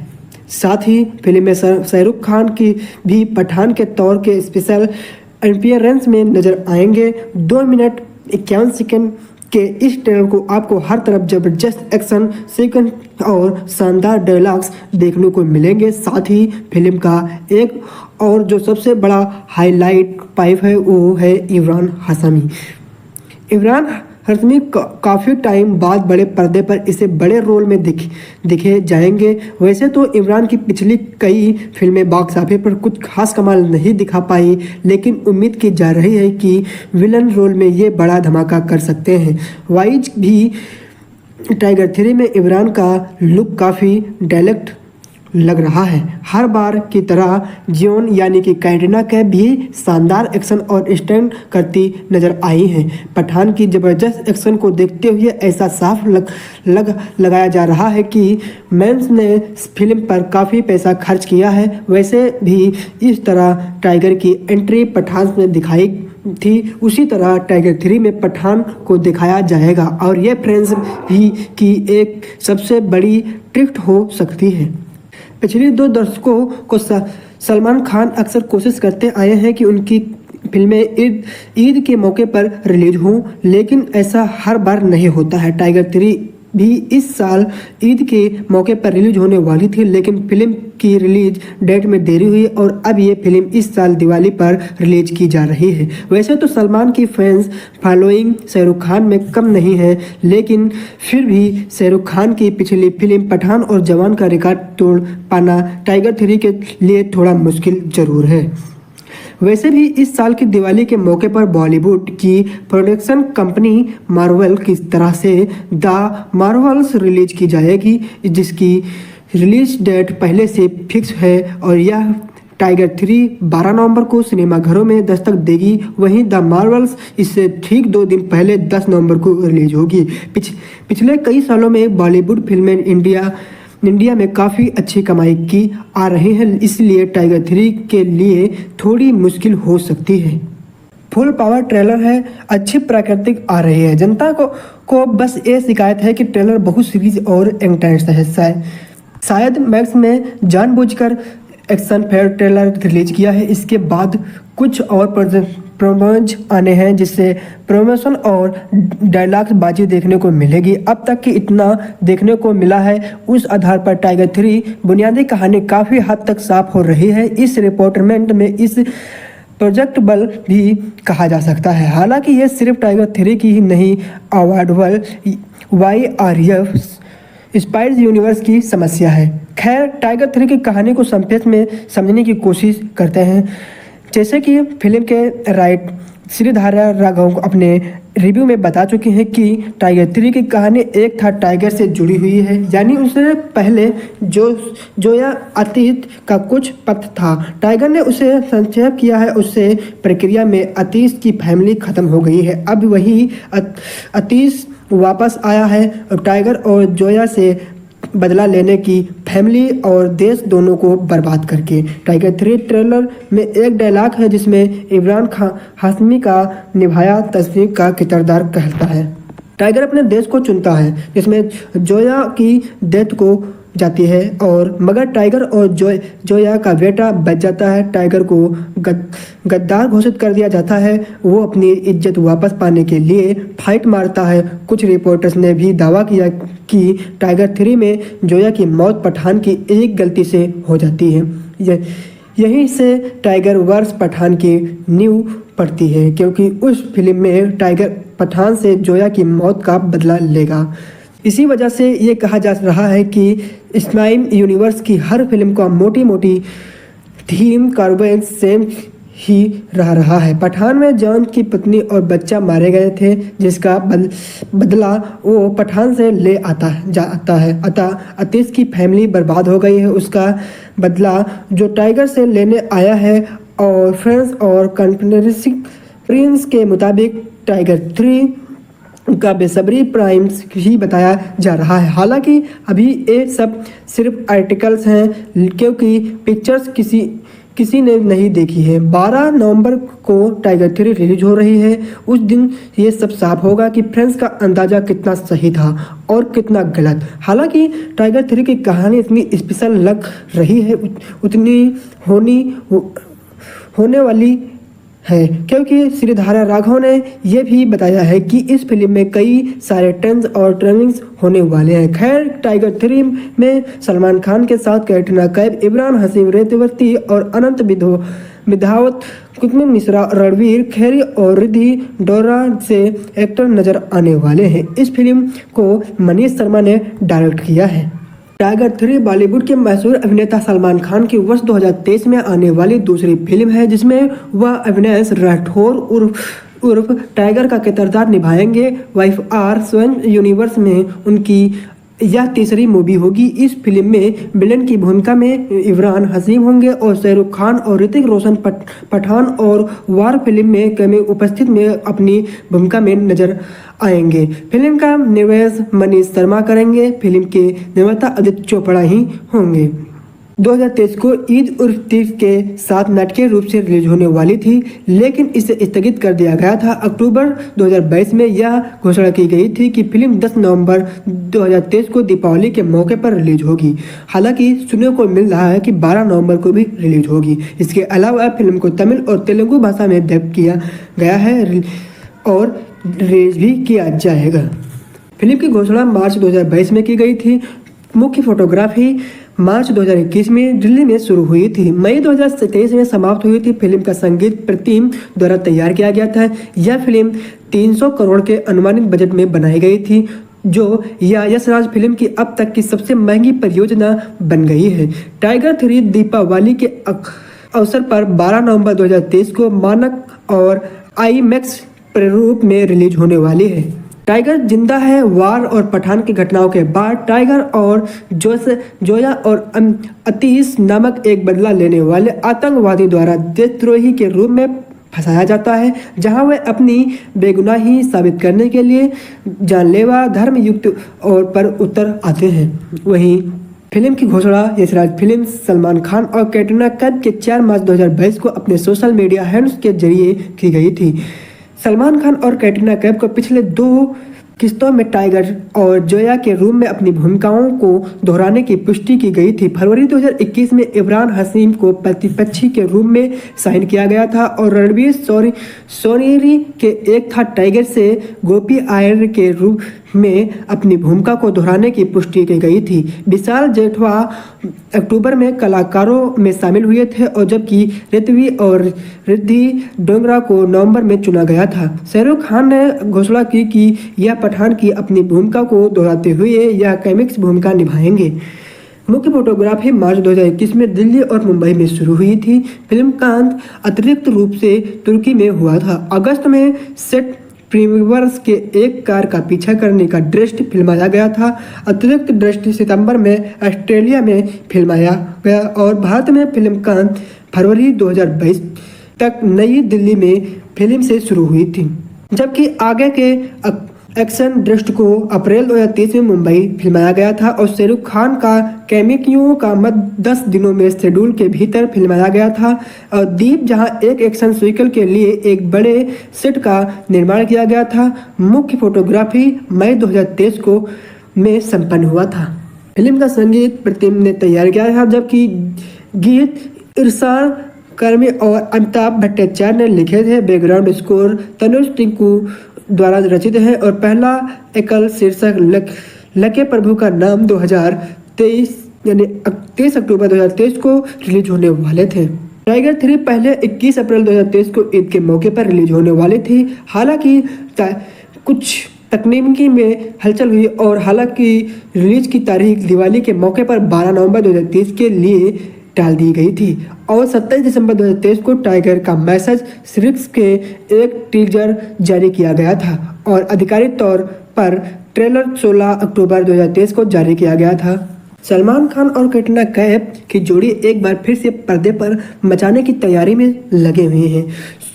साथ ही फिल्म में शाहरुख खान की भी पठान के तौर के स्पेशल अपीयरेंस में नजर आएंगे। 2 मिनट 51 सेकंड के इस ट्रेलर को आपको हर तरफ जबरदस्त एक्शन सीक्वेंस और शानदार डायलॉग्स देखने को मिलेंगे। साथ ही फिल्म का एक और जो सबसे बड़ा हाईलाइट पाइप है वो है इमरान हाशमी काफ़ी टाइम बाद बड़े पर्दे पर इसे बड़े रोल में दिखे जाएंगे। वैसे तो इमरान की पिछली कई फिल्में बॉक्स ऑफिस पर कुछ खास कमाल नहीं दिखा पाई लेकिन उम्मीद की जा रही है कि विलन रोल में ये बड़ा धमाका कर सकते हैं। वाइज भी टाइगर 3 में इमरान का लुक काफ़ी डायरेक्ट लग रहा है। हर बार की तरह जियोन यानी कि कैटरीना कैफ भी शानदार एक्शन और स्टंट करती नजर आई हैं। पठान की ज़बरदस्त एक्शन को देखते हुए ऐसा साफ लगाया जा रहा है कि मेंस ने फिल्म पर काफ़ी पैसा खर्च किया है। वैसे भी इस तरह टाइगर की एंट्री पठान में दिखाई थी उसी तरह टाइगर 3 में पठान को दिखाया जाएगा और यह फ्रेंड्स भी की एक सबसे बड़ी ट्रिक हो सकती है। पिछले 2 दशकों को सलमान खान अक्सर कोशिश करते आए हैं कि उनकी फिल्में ईद के मौके पर रिलीज हों लेकिन ऐसा हर बार नहीं होता है। टाइगर 3 भी इस साल ईद के मौके पर रिलीज होने वाली थी लेकिन फिल्म की रिलीज डेट में देरी हुई और अब ये फिल्म इस साल दिवाली पर रिलीज की जा रही है। वैसे तो सलमान की फैंस फॉलोइंग शाहरुख खान में कम नहीं है लेकिन फिर भी शाहरुख खान की पिछली फिल्म पठान और जवान का रिकॉर्ड तोड़ पाना टाइगर 3 के लिए थोड़ा मुश्किल जरूर है। वैसे भी इस साल की दिवाली के मौके पर बॉलीवुड की प्रोडक्शन कंपनी मार्वल की तरह से द मार्वल्स रिलीज की जाएगी जिसकी रिलीज डेट पहले से फिक्स है और यह टाइगर 3 12 नवंबर को सिनेमाघरों में दस्तक देगी। वहीं द मार्वल्स इससे ठीक 2 दिन पहले 10 नवंबर को रिलीज होगी। पिछले कई सालों में बॉलीवुड फिल्में इंडिया में काफ़ी अच्छी कमाई की आ रही हैं इसलिए टाइगर 3 के लिए थोड़ी मुश्किल हो सकती है। फुल पावर ट्रेलर है, अच्छी प्राकृतिक आ रही है। जनता को बस ये शिकायत है कि ट्रेलर बहुत सीरीज और इंटेंस है। शायद मैक्स में जानबूझकर एक्शन फेयर ट्रेलर रिलीज किया है। इसके बाद कुछ और प्रोमोज आने हैं, जिससे प्रमोशन और डायलॉग्स बाजी देखने को मिलेगी। अब तक कि इतना देखने को मिला है, उस आधार पर टाइगर 3 बुनियादी कहानी काफ़ी हद तक साफ हो रही है। इस रिपोर्टमेंट में इस प्रोजेक्टेबल भी कहा जा सकता है। हालांकि ये सिर्फ टाइगर 3 की ही नहीं, अवार्डेबल YRF स्पाइस यूनिवर्स की समस्या है। खैर, टाइगर 3 की कहानी को संक्षेप में समझने की कोशिश करते हैं। जैसे कि फिल्म के राइट श्रीधारा राघव अपने रिव्यू में बता चुके हैं कि टाइगर 3 की कहानी एक था टाइगर से जुड़ी हुई है, यानी उससे पहले जो यह अतीत का कुछ पथ था। टाइगर ने उसे संक्षेप किया है, उससे प्रक्रिया में अतीत की फैमिली खत्म हो गई है। अब वही अतीत वापस आया है और टाइगर और जोया से बदला लेने की फैमिली और देश दोनों को बर्बाद करके। टाइगर 3 ट्रेलर में एक डायलॉग है जिसमें इमरान हाशमी का निभाया तस्वीर का किरदार कहता है, टाइगर अपने देश को चुनता है, जिसमें जोया की डेथ को जाती है और मगर टाइगर और जोया का बेटा बच जाता है। टाइगर को गद्दार घोषित कर दिया जाता है। वो अपनी इज्जत वापस पाने के लिए फाइट मारता है। कुछ रिपोर्टर्स ने भी दावा किया कि टाइगर 3 में जोया की मौत पठान की एक गलती से हो जाती है। यहीं से टाइगर वर्स पठान की नींव पड़ती है, क्योंकि उस फिल्म में टाइगर पठान से जोया की मौत का बदला लेगा। इसी वजह से ये कहा जा रहा है कि स्पाइस यूनिवर्स की हर फिल्म का मोटी थीम कार्बन सेम ही रहा है। पठान में जॉन की पत्नी और बच्चा मारे गए थे, जिसका बदला वो पठान से ले जाता है। अतः अतीश की फैमिली बर्बाद हो गई है, उसका बदला जो टाइगर से लेने आया है। और फ्रेंड्स और कॉन्फ्रेंस के मुताबिक टाइगर 3 का बेसब्री प्राइम्स ही बताया जा रहा है। हालांकि अभी ये सब सिर्फ आर्टिकल्स हैं, क्योंकि पिक्चर्स किसी ने नहीं देखी है। 12 नवंबर को टाइगर 3 रिलीज हो रही है। उस दिन ये सब साफ होगा कि फ्रेंड्स का अंदाज़ा कितना सही था और कितना गलत। हालांकि टाइगर 3 की कहानी इतनी स्पेशल लग रही है, उतनी होने वाली है, क्योंकि श्रीधारा राघव ने यह भी बताया है कि इस फिल्म में कई सारे टर्न्स और टर्निंग्स होने वाले हैं। खैर, टाइगर 3 में सलमान खान के साथ कैटरीना कैफ, इमरान हाशमी, रेवती और अनंत विधावत, कुलदीप मिश्रा, रणवीर खेरी और रिद्धि डोरा से एक्टर नजर आने वाले हैं। इस फिल्म को मनीष शर्मा ने डायरेक्ट किया है। टाइगर 3 बॉलीवुड के मशहूर अभिनेता सलमान खान की वर्ष 2023 में आने वाली दूसरी फिल्म है, जिसमें वह अविनाश राठौर उर्फ टाइगर का किरदार निभाएंगे। YRF स्वयं यूनिवर्स में उनकी यह तीसरी मूवी होगी। इस फिल्म में विलेन की भूमिका में इमरान हाशमी होंगे और शाहरुख खान और ऋतिक रोशन पठान और वार फिल्म में कैमियो उपस्थित में अपनी भूमिका में नजर आएंगे। फिल्म का निर्देशन मनीष शर्मा करेंगे। फिल्म के निर्माता आदित्य चोपड़ा ही होंगे। 2023 को ईद उल फितर के साथ नाटकीय रूप से रिलीज होने वाली थी, लेकिन इसे स्थगित कर दिया गया था। अक्टूबर 2022 में यह घोषणा की गई थी कि फिल्म 10 नवंबर 2023 को दीपावली के मौके पर रिलीज होगी। हालांकि सुनने को मिल रहा है कि 12 नवंबर को भी रिलीज होगी। इसके अलावा फिल्म को तमिल और तेलुगु भाषा में डब किया गया है और रिलीज भी किया जाएगा। फिल्म की घोषणा मार्च 2022 में की गई थी। मुख्य फोटोग्राफी मार्च 2021 में दिल्ली में शुरू हुई थी, मई 2023 में समाप्त हुई थी। फिल्म का संगीत प्रतिम द्वारा तैयार किया गया था। यह फिल्म 300 करोड़ के अनुमानित बजट में बनाई गई थी, जो यश राज फिल्म की अब तक की सबसे महंगी परियोजना बन गई है। टाइगर 3 दीपावली के अवसर पर 12 नवंबर 2023 को मानक और IMAX प्रारूप में रिलीज होने वाली है। टाइगर जिंदा है। वार और पठान की घटनाओं के बाद टाइगर और जोया और अतीश नामक एक बदला लेने वाले आतंकवादी द्वारा देशद्रोही के रूप में फंसाया जाता है, जहां वे अपनी बेगुनाही साबित करने के लिए जानलेवा धर्मयुक्त और पर उतर आते हैं। वहीं फिल्म की घोषणा यशराज फिल्म सलमान खान और कैटरीना कैफ के 4 मार्च 2022 को अपने सोशल मीडिया हैंडल्स के जरिए की गई थी। सलमान खान और कैटरीना कैफ को पिछले 2 किस्तों में टाइगर और जोया के रूम में अपनी भूमिकाओं को दोहराने की पुष्टि की गई थी। फरवरी 2021 में इमरान हाशमी को प्रतिपक्षी के रूप में साइन किया गया था और रणवीर सोनीरी के एक था टाइगर से गोपी आयर के रूप में अपनी भूमिका को दोहराने की पुष्टि की गई थी। विशाल जेठवा अक्टूबर में कलाकारों में शामिल हुए थे और जबकि ऋत्वी और रिद्धि डोगरा को नवंबर में चुना गया था। शाहरुख खान ने घोषणा की कि यह पठान की अपनी भूमिका को दोहराते हुए यह कॉमिक्स भूमिका निभाएंगे। मुख्य फोटोग्राफी मार्च 2021 में दिल्ली और मुंबई में शुरू हुई थी। फिल्म का अंत अतिरिक्त रूप से तुर्की में हुआ था। अगस्त में सेट प्रीमियर्स के एक कार का पीछा करने का दृश्य फिल्माया गया था। अतिरिक्त दृश्य सितंबर में ऑस्ट्रेलिया में फिल्माया गया और भारत में फिल्म का अंत फरवरी 2022 तक नई दिल्ली में फिल्म से शुरू हुई थी, जबकि आगे के एक्शन दृश्य को अप्रैल 2023 में मुंबई फिल्माया गया था और शाहरुख खान का कैमियों का मत 10 दिनों में शेड्यूल के भीतर फिल्माया गया था। और दीप जहां एक एक्शन सीक्वल के लिए एक बड़े सेट का निर्माण किया गया था। मुख्य फोटोग्राफी मई 2023 को में संपन्न हुआ था। फिल्म का संगीत प्रतिम ने तैयार किया था, जबकि गीत इरशान कर्मी और अमिताभ भट्टाचार्य ने लिखे थे। बैकग्राउंड स्कोर तनुज टिंकू द्वारा रचित है और पहला एकल शीर्षक लके प्रभु का नाम 2023 यानी 23 अक्टूबर 2023 को रिलीज होने वाले थे। टाइगर 3 पहले 21 अप्रैल 2023 को ईद के मौके पर रिलीज होने वाली थी। हालांकि कुछ तकनीकी में हलचल हुई और हालांकि रिलीज की तारीख दिवाली के मौके पर 12 नवंबर 2023 के लिए डाल दी गई थी और 27 दिसंबर 2023 को टाइगर का मैसेज सीरीज के एक टीजर जारी किया गया था और आधिकारिक तौर पर ट्रेलर 16 अक्टूबर 2023 को जारी किया गया था। सलमान खान और कैटरीना कैफ की जोड़ी एक बार फिर से पर्दे पर मचाने की तैयारी में लगे हुए हैं।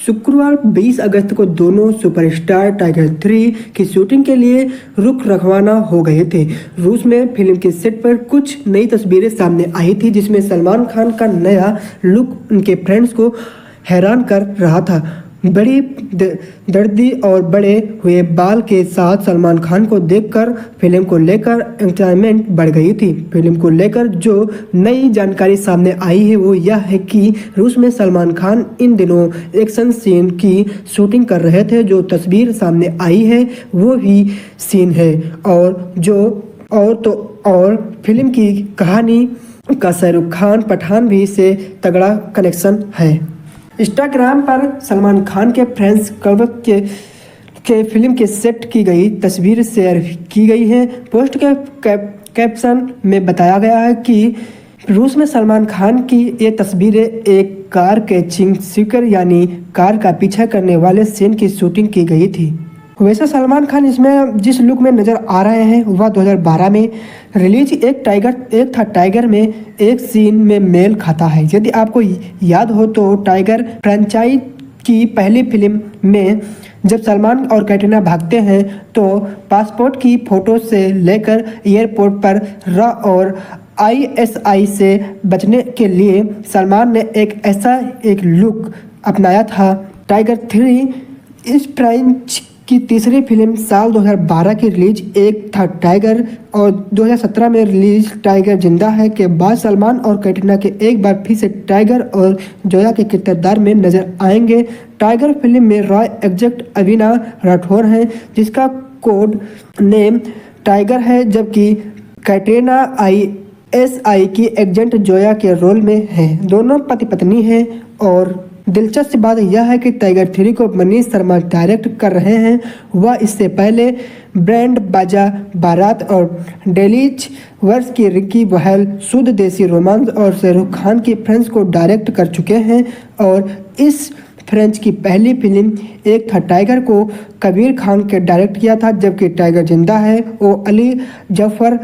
शुक्रवार 20 अगस्त को दोनों सुपरस्टार टाइगर 3 की शूटिंग के लिए रुख रवाना हो गए थे। रूस में फिल्म के सेट पर कुछ नई तस्वीरें सामने आई थी, जिसमें सलमान खान का नया लुक उनके फ्रेंड्स को हैरान कर रहा था। बड़ी दर्दी और बड़े हुए बाल के साथ सलमान खान को देखकर फिल्म को लेकर एक्साइटमेंट बढ़ गई थी। फिल्म को लेकर जो नई जानकारी सामने आई है वो यह है कि रूस में सलमान खान इन दिनों एक्शन सीन की शूटिंग कर रहे थे। जो तस्वीर सामने आई है वो ही सीन है और फिल्म की कहानी का शाहरुख खान पठान भी से तगड़ा कनेक्शन है। इंस्टाग्राम पर सलमान खान के फ्रेंड्स क्लब के फिल्म के सेट की गई तस्वीर शेयर की गई है। पोस्ट के कैप्शन में बताया गया है कि रूस में सलमान खान की ये तस्वीरें एक कार कैचिंग सीक्वेंस यानी कार का पीछा करने वाले सीन की शूटिंग की गई थी। वैसे सलमान खान इसमें जिस लुक में नजर आ रहे हैं वह 2012 में रिलीज एक था टाइगर में एक सीन में मेल खाता है। यदि आपको याद हो तो टाइगर फ्रेंचाइज की पहली फिल्म में जब सलमान और कैटरीना भागते हैं तो पासपोर्ट की फोटो से लेकर एयरपोर्ट पर र और ISI से बचने के लिए सलमान ने एक लुक अपनाया था। टाइगर 3 इस फ्रेंच की तीसरी फिल्म साल 2012 की रिलीज एक था टाइगर और 2017 में रिलीज टाइगर जिंदा है के बाद सलमान और कैटरीना के एक बार फिर से टाइगर और जोया के किरदार में नजर आएंगे। टाइगर फिल्म में रॉय एग्जेक्ट अविना राठौर हैं, जिसका कोड नेम टाइगर है, जबकि कैटरीना ISI की एजेंट जोया के रोल में है। दोनों पति पत्नी हैं और दिलचस्प बात यह है कि टाइगर 3 को मनीष शर्मा डायरेक्ट कर रहे हैं। वह इससे पहले ब्रांड बाजा बारात और डेलीज वर्ष की रिकी बहल शुद्ध देसी रोमांस और शाहरुख खान की फ्रेंड्स को डायरेक्ट कर चुके हैं और इस फ्रेंच की पहली फिल्म एक था टाइगर को कबीर खान के डायरेक्ट किया था, जबकि टाइगर जिंदा है वो अली जफर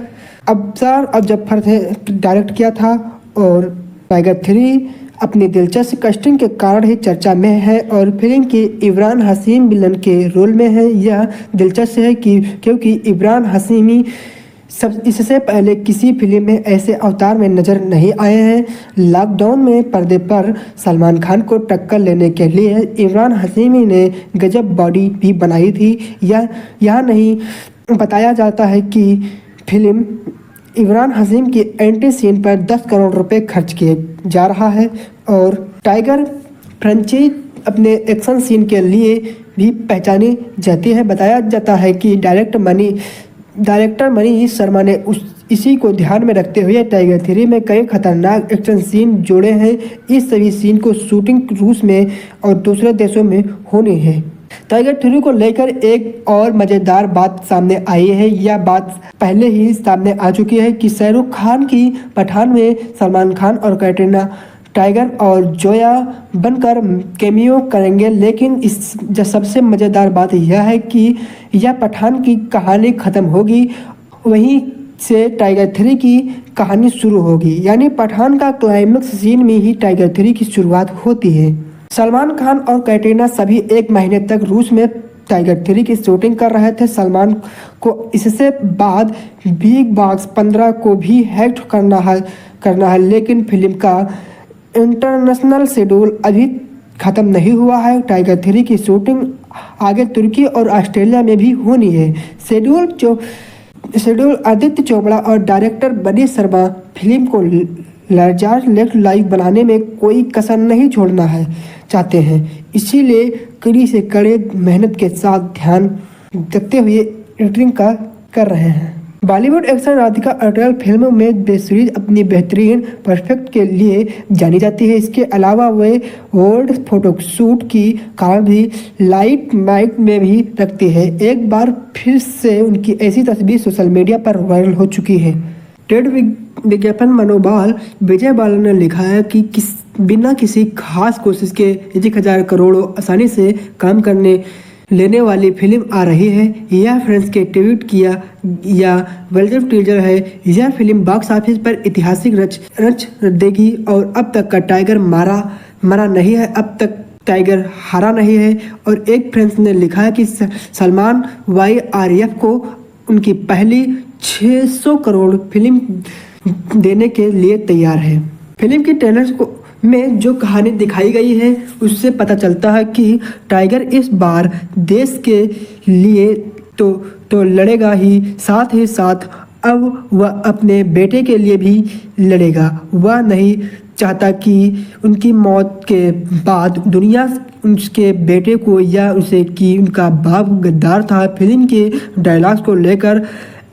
अब्सार जफर ने डायरेक्ट किया था। और टाइगर 3 अपनी दिलचस्प कास्टिंग के कारण ही चर्चा में है और फिल्म के इमरान हाशमी विलन के रोल में है। यह दिलचस्प है क्योंकि इमरान हाशमी सब इससे पहले किसी फिल्म में ऐसे अवतार में नजर नहीं आए हैं। लॉकडाउन में पर्दे पर सलमान खान को टक्कर लेने के लिए इमरान हाशमी ने गजब बॉडी भी बनाई थी। यह नहीं बताया जाता है कि फिल्म इमरान हाशमी की एंट्री सीन पर 10 करोड़ रुपए खर्च किए जा रहा है और टाइगर फ्रेंचाइज अपने एक्शन सीन के लिए भी पहचानी जाती है। बताया जाता है कि डायरेक्टर मनी शर्मा ने इसी को ध्यान में रखते हुए टाइगर 3 में कई खतरनाक एक्शन सीन जोड़े हैं। इस सभी सीन को शूटिंग रूस में और दूसरे देशों में होनी है। टाइगर 3 को लेकर एक और मजेदार बात सामने आई है। यह बात पहले ही सामने आ चुकी है कि शाहरुख खान की पठान में सलमान खान और कैटरीना टाइगर और जोया बनकर कैमियो करेंगे, लेकिन इस सबसे मज़ेदार बात यह है कि यह पठान की कहानी ख़त्म होगी, वहीं से टाइगर 3 की कहानी शुरू होगी। यानी पठान का क्लाइमेक्स सीन में ही टाइगर 3 की शुरुआत होती है। सलमान खान और कैटरीना सभी 1 महीने तक रूस में टाइगर 3 की शूटिंग कर रहे थे। सलमान को इससे बाद बिग बॉस 15 को भी हैक करना है, लेकिन फिल्म का इंटरनेशनल शेड्यूल अभी ख़त्म नहीं हुआ है। टाइगर 3 की शूटिंग आगे तुर्की और ऑस्ट्रेलिया में भी होनी है। शेड्यूल आदित्य चोपड़ा और डायरेक्टर बनी शर्मा फिल्म को लार्जर लाइव बनाने में कोई कसर नहीं छोड़ना है चाहते हैं, इसीलिए कड़ी से कड़े मेहनत के साथ ध्यान रखते हुए एडिटिंग कर रहे हैं। बॉलीवुड एक्शन राधिका अटल फिल्म में बेसब्री अपनी बेहतरीन परफेक्ट के लिए जानी जाती है। इसके अलावा वे वर्ल्ड फोटोशूट की कारण भी लाइट माइट में भी रखती है। एक बार फिर से उनकी ऐसी तस्वीर सोशल मीडिया पर वायरल हो चुकी है। ट्रेड विज्ञापन मनोबल विजय बालन ने लिखा है कि बिना किसी खास कोशिश के 1000 करोड़ आसानी से काम करने लेने वाली फिल्म आ रही है। यह फ्रेंड्स के ट्वीट किया या वेलकम टीजर है। यह फिल्म बॉक्स ऑफिस पर ऐतिहासिक रच देगी और अब तक का टाइगर मरा नहीं है, अब तक टाइगर हारा नहीं है। और एक फ्रेंड्स ने लिखा है कि सलमान YRF को उनकी पहली 600 करोड़ फिल्म देने के लिए तैयार है। फिल्म की ट्रेलर में जो कहानी दिखाई गई है उससे पता चलता है कि टाइगर इस बार देश के लिए तो लड़ेगा ही साथ अब वह अपने बेटे के लिए भी लड़ेगा। वह नहीं चाहता कि उनकी मौत के बाद दुनिया उसके बेटे को या उसे कि उनका बाप गद्दार था। फिल्म के डायलॉग्स को लेकर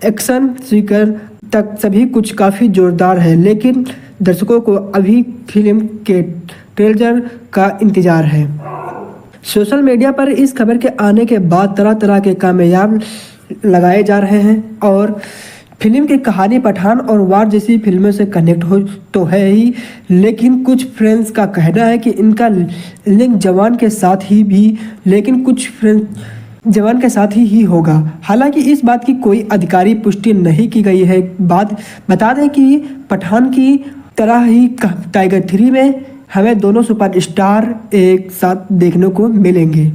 एक्शन सीक्वेंस तक सभी कुछ काफ़ी जोरदार है, लेकिन दर्शकों को अभी फिल्म के ट्रेलर का इंतजार है। सोशल मीडिया पर इस खबर के आने के बाद तरह तरह के कामयाब लगाए जा रहे हैं और फिल्म की कहानी पठान और वार जैसी फिल्मों से कनेक्ट हो तो है ही, लेकिन कुछ फ्रेंड्स का कहना है कि इनका लिंक जवान के साथ ही होगा। हालांकि इस बात की कोई आधिकारिक पुष्टि नहीं की गई है। बता दें कि पठान की तरह ही टाइगर 3 में हमें दोनों सुपरस्टार एक साथ देखने को मिलेंगे।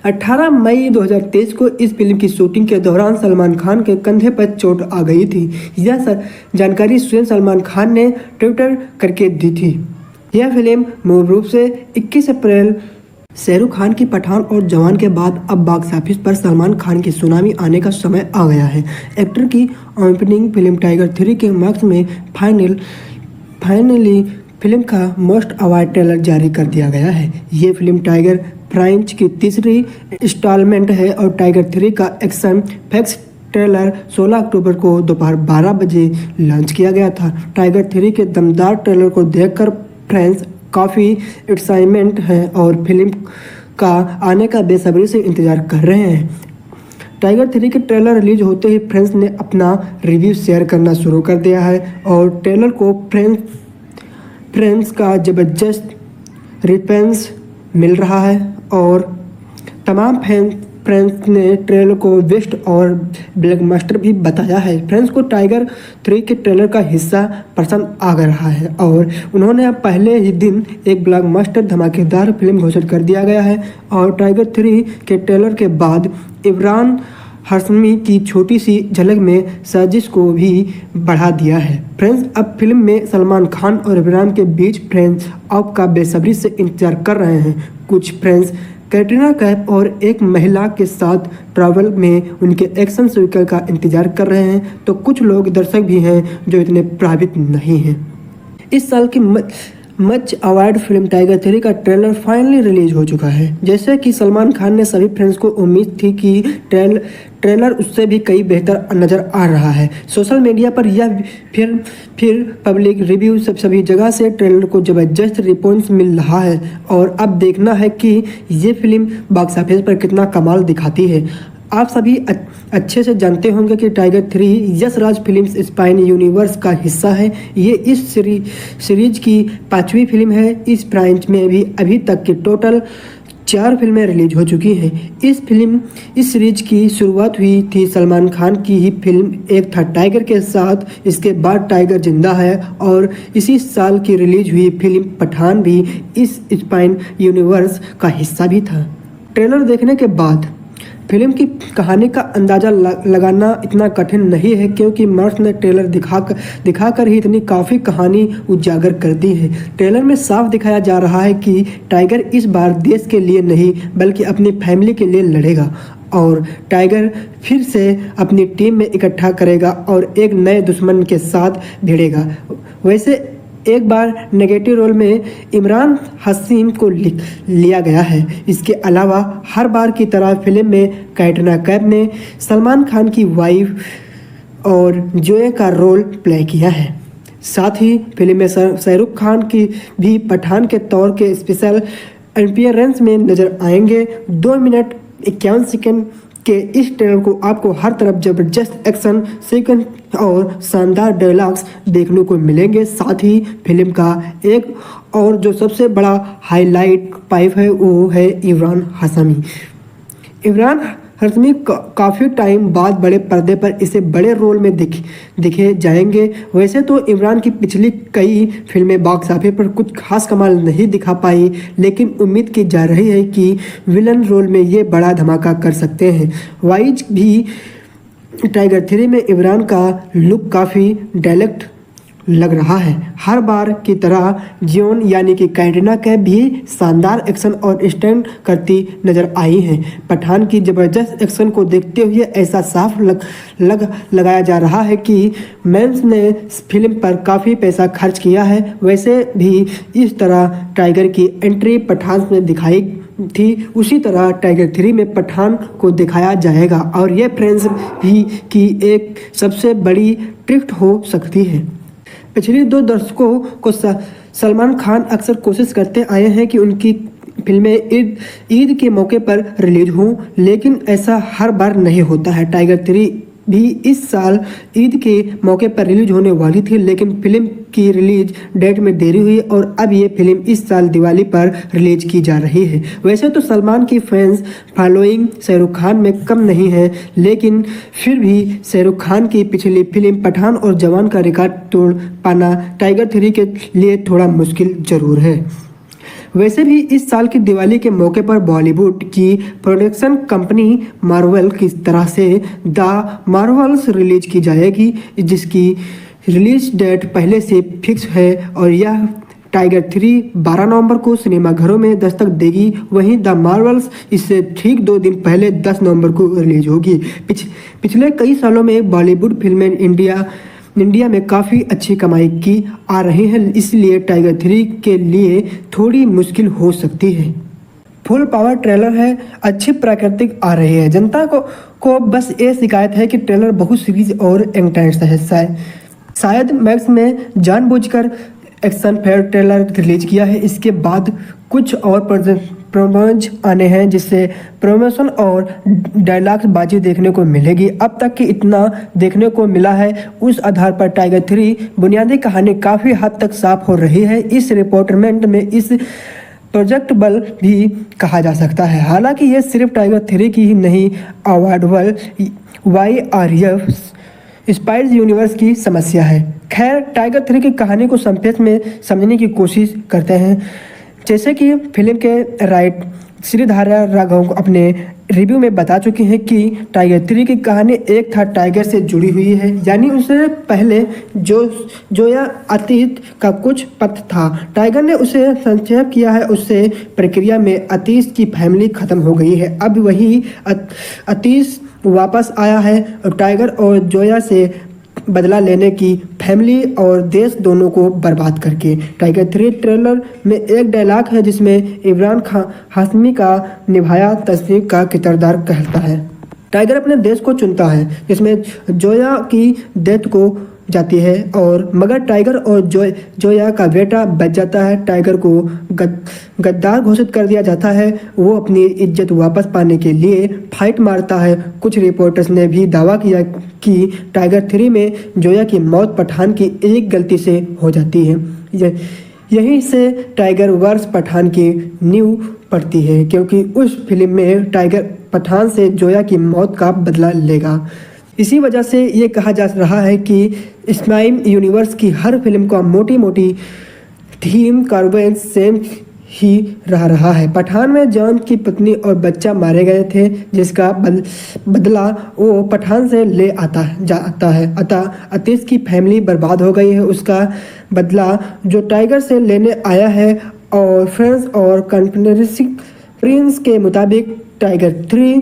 18 मई 2023 को इस फिल्म की शूटिंग के दौरान सलमान खान के कंधे पर चोट आ गई थी। यह जानकारी स्वयं सलमान खान ने ट्विटर करके दी थी। यह फिल्म मूल रूप से 21 अप्रैल शाहरुख खान की पठान और जवान के बाद अब बॉक्स ऑफिस पर सलमान खान की सुनामी आने का समय आ गया है। एक्टर की ओपनिंग फिल्म टाइगर 3 के मार्क्स में फाइनली फिल्म का मोस्ट अवार्ड ट्रेलर जारी कर दिया गया है। ये फिल्म टाइगर फ्रेंच की तीसरी इंस्टॉलमेंट है और टाइगर 3 का एक्शन फैक्स ट्रेलर 16 अक्टूबर को दोपहर 12 बजे लॉन्च किया गया था। टाइगर 3 के दमदार ट्रेलर को देखकर फैंस काफ़ी एक्साइटमेंट है और फिल्म का आने का बेसब्री से इंतज़ार कर रहे हैं। टाइगर 3 के ट्रेलर रिलीज होते ही फैंस ने अपना रिव्यू शेयर करना शुरू कर दिया है और ट्रेलर को फ्रेंड्स का ज़बरदस्त रिस्पॉन्स मिल रहा है और तमाम फ्रेंड्स ने ट्रेलर को बेस्ट और ब्लॉकबस्टर भी बताया है। फ्रेंड्स को टाइगर 3 के ट्रेलर का हिस्सा पसंद आ रहा है और उन्होंने अब पहले ही दिन एक ब्लॉकबस्टर धमाकेदार फिल्म घोषित कर दिया गया है और टाइगर 3 के ट्रेलर के बाद इमरान हाशमी की छोटी सी झलक में साजिश को भी बढ़ा दिया है। फ्रेंड्स अब फिल्म में सलमान खान और इमरान के बीच फ्रेंड्स अब का बेसब्री से इंतजार कर रहे हैं। कुछ फ्रेंड्स कैटरीना कैफ और एक महिला के साथ ट्रैवल में उनके एक्शन सीक्वेंस का इंतजार कर रहे हैं, तो कुछ लोग दर्शक भी हैं जो इतने प्रभावित नहीं हैं। इस साल की मच अवार्ड फिल्म टाइगर 3 का ट्रेलर फाइनली रिलीज हो चुका है। जैसे कि सलमान खान ने सभी फ्रेंड्स को उम्मीद थी कि ट्रेलर उससे भी कई बेहतर नज़र आ रहा है। सोशल मीडिया पर यह फिर पब्लिक रिव्यू सभी जगह से ट्रेलर को ज़बरदस्त रिस्पॉन्स मिल रहा है और अब देखना है कि ये फिल्म बॉक्स ऑफिस पर कितना कमाल दिखाती है। आप सभी अच्छे से जानते होंगे कि tiger 3 Yash Raj films spine universe का हिस्सा है। ये इस सीरीज की 5वीं फिल्म है। इस ब्रांच में भी अभी तक की टोटल 4 फिल्में रिलीज हो चुकी हैं। इस सीरीज की शुरुआत हुई थी सलमान खान की ही फिल्म एक था टाइगर के साथ। इसके बाद टाइगर जिंदा है और इसी साल की रिलीज हुई फिल्म पठान भी इस स्पाइन यूनिवर्स का हिस्सा भी था। ट्रेलर देखने के बाद फिल्म की कहानी का अंदाज़ा लगाना इतना कठिन नहीं है क्योंकि मार्स ने ट्रेलर दिखाकर ही इतनी काफ़ी कहानी उजागर कर दी है। ट्रेलर में साफ दिखाया जा रहा है कि टाइगर इस बार देश के लिए नहीं बल्कि अपनी फैमिली के लिए लड़ेगा और टाइगर फिर से अपनी टीम में इकट्ठा करेगा और एक नए दुश्मन के साथ भिड़ेगा। वैसे एक बार नेगेटिव रोल में इमरान हाशमी को लिया गया है। इसके अलावा हर बार की तरह फिल्म में कैटरीना कैफ ने सलमान खान की वाइफ और जोए का रोल प्ले किया है। साथ ही फिल्म में शाहरुख खान की भी पठान के तौर के स्पेशल अपीयरेंस में नजर आएंगे। 2 मिनट 51 सेकंड के इस ट्रेलर को आपको हर तरफ जबरदस्त एक्शन सीक्वेंस और शानदार डायलॉग्स देखने को मिलेंगे। साथ ही फिल्म का एक और जो सबसे बड़ा हाईलाइट पाइप है वो है इमरान हाशमी। इमरान हाशमी काफ़ी टाइम बाद बड़े पर्दे पर इसे बड़े रोल में दिखे जाएंगे। वैसे तो इमरान की पिछली कई फिल्में बॉक्स ऑफिस पर कुछ खास कमाल नहीं दिखा पाई, लेकिन उम्मीद की जा रही है कि विलन रोल में ये बड़ा धमाका कर सकते हैं। वाइज भी टाइगर 3 में इमरान का लुक काफ़ी डायरेक्ट लग रहा है। हर बार की तरह जियोन यानी कि कैटरीना कैफ भी शानदार एक्शन और स्टंट करती नजर आई हैं। पठान की ज़बरदस्त एक्शन को देखते हुए ऐसा साफ लगाया जा रहा है कि मैंस ने फिल्म पर काफ़ी पैसा खर्च किया है। वैसे भी इस तरह टाइगर की एंट्री पठान में दिखाई थी, उसी तरह टाइगर 3 में पठान को दिखाया जाएगा और ये फ्रेंड्स भी की एक सबसे बड़ी ट्रिक हो सकती है। पिछले 2 दशकों को सलमान खान अक्सर कोशिश करते आए हैं कि उनकी फिल्में ईद के मौके पर रिलीज हों, लेकिन ऐसा हर बार नहीं होता है। टाइगर 3 भी इस साल ईद के मौके पर रिलीज होने वाली थी, लेकिन फिल्म की रिलीज डेट में देरी हुई और अब ये फिल्म इस साल दिवाली पर रिलीज की जा रही है। वैसे तो सलमान की फैंस फॉलोइंग शाहरुख खान में कम नहीं है, लेकिन फिर भी शाहरुख खान की पिछली फिल्म पठान और जवान का रिकॉर्ड तोड़ पाना टाइगर 3 के लिए थोड़ा मुश्किल जरूर है। वैसे भी इस साल की दिवाली के मौके पर बॉलीवुड की प्रोडक्शन कंपनी मार्वल की तरह से द मार्वल्स रिलीज की जाएगी, जिसकी रिलीज डेट पहले से फिक्स है और यह टाइगर 3 12 नवंबर को सिनेमाघरों में दस्तक देगी। वहीं द मार्वल्स इससे ठीक 2 दिन पहले 10 नवंबर को रिलीज होगी। पिछले कई सालों में बॉलीवुड फिल्में इंडिया में काफ़ी अच्छी कमाई की आ रही हैं, इसलिए टाइगर 3 के लिए थोड़ी मुश्किल हो सकती है। फुल पावर ट्रेलर है, अच्छी प्राकृतिक आ रही है। जनता को बस ये शिकायत है कि ट्रेलर बहुत सीरीज और इंटेंस है। शायद मैक्स में जानबूझकर एक्शन फेयर ट्रेलर रिलीज किया है। इसके बाद कुछ और प्रोमोज आने हैं, जिससे प्रमोशन और डायलॉग्स बाजी देखने को मिलेगी। अब तक कि इतना देखने को मिला है, उस आधार पर टाइगर 3 बुनियादी कहानी काफ़ी हद तक साफ हो रही है। इस रिपोर्टमेंट में इस प्रोजेक्टेबल भी कहा जा सकता है। हालांकि ये सिर्फ टाइगर 3 की ही नहीं, अवार्डेबल YRF स्पाइस यूनिवर्स की समस्या है। खैर, टाइगर 3 की कहानी को संक्षेप में समझने की कोशिश करते हैं। जैसे कि फिल्म के राइट श्रीधारा राघव अपने रिव्यू में बता चुके हैं कि टाइगर 3 की कहानी एक था टाइगर से जुड़ी हुई है, यानी उससे पहले जो यह अतीत का कुछ पथ था। टाइगर ने उसे संक्षेप किया है, उससे प्रक्रिया में अतीत की फैमिली खत्म हो गई है। अब वही अतीत वापस आया है और टाइगर और जोया से बदला लेने की फैमिली और देश दोनों को बर्बाद करके। टाइगर 3 ट्रेलर में एक डायलॉग है जिसमें इमरान हाशमी का निभाया तस्वीर का किरदार कहता है, टाइगर अपने देश को चुनता है, जिसमें जोया की डेथ को जाती है और मगर टाइगर और जोया का बेटा बच जाता है। टाइगर को गद्दार घोषित कर दिया जाता है। वो अपनी इज्जत वापस पाने के लिए फाइट मारता है। कुछ रिपोर्टर्स ने भी दावा किया कि टाइगर 3 में जोया की मौत पठान की एक गलती से हो जाती है। यहीं से टाइगर वर्स पठान की नींव पड़ती है, क्योंकि उस फिल्म में टाइगर पठान से जोया की मौत का बदला लेगा। इसी वजह से ये कहा जा रहा है कि स्पाइस यूनिवर्स की हर फिल्म का मोटी थीम कार्बन सेम ही रहा है। पठान में जॉन की पत्नी और बच्चा मारे गए थे, जिसका बदला वो पठान से ले जाता है। अतः अतीश की फैमिली बर्बाद हो गई है, उसका बदला जो टाइगर से लेने आया है। और फ्रेंड्स और कॉन्स्पिरेसी प्रिंस के मुताबिक टाइगर 3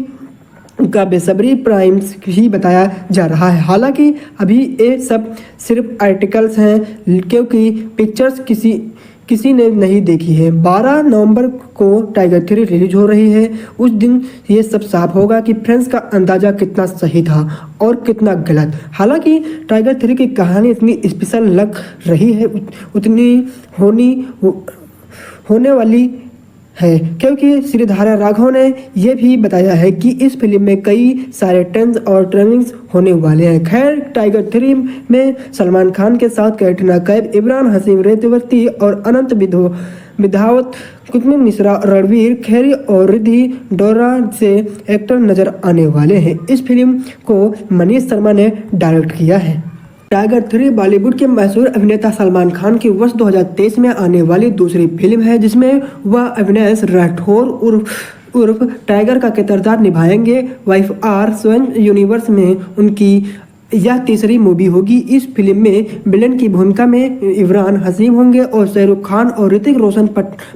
का बेसब्री प्राइम्स ही बताया जा रहा है। हालांकि अभी ये सब सिर्फ आर्टिकल्स हैं, क्योंकि पिक्चर्स किसी ने नहीं देखी है। 12 नवंबर को टाइगर 3 रिलीज हो रही है। उस दिन ये सब साफ होगा कि फ्रेंड्स का अंदाज़ा कितना सही था और कितना गलत। हालांकि टाइगर 3 की कहानी इतनी स्पेशल लग रही है, उतनी होने वाली है, क्योंकि श्रीधारा राघव ने यह भी बताया है कि इस फिल्म में कई सारे टर्न्स और टर्निंग्स होने वाले हैं। खैर, टाइगर 3 में सलमान खान के साथ कैटरीना कैफ, इमरान हाशमी, रेवती और अनंत विधावत, कुतुब मिश्रा, रणवीर खेरी और रिद्धि डोरा से एक्टर नजर आने वाले हैं। इस फिल्म को मनीष शर्मा ने डायरेक्ट किया है। टाइगर 3 बॉलीवुड के मशहूर अभिनेता सलमान खान की वर्ष 2023 में आने वाली दूसरी फिल्म है, जिसमें वह अविनाश राठौर उर्फ टाइगर का किरदार निभाएंगे। YRF स्वयं यूनिवर्स में उनकी यह तीसरी मूवी होगी। इस फिल्म में विलेन की भूमिका में इमरान हाशमी होंगे और शाहरुख खान और ऋतिक रोशन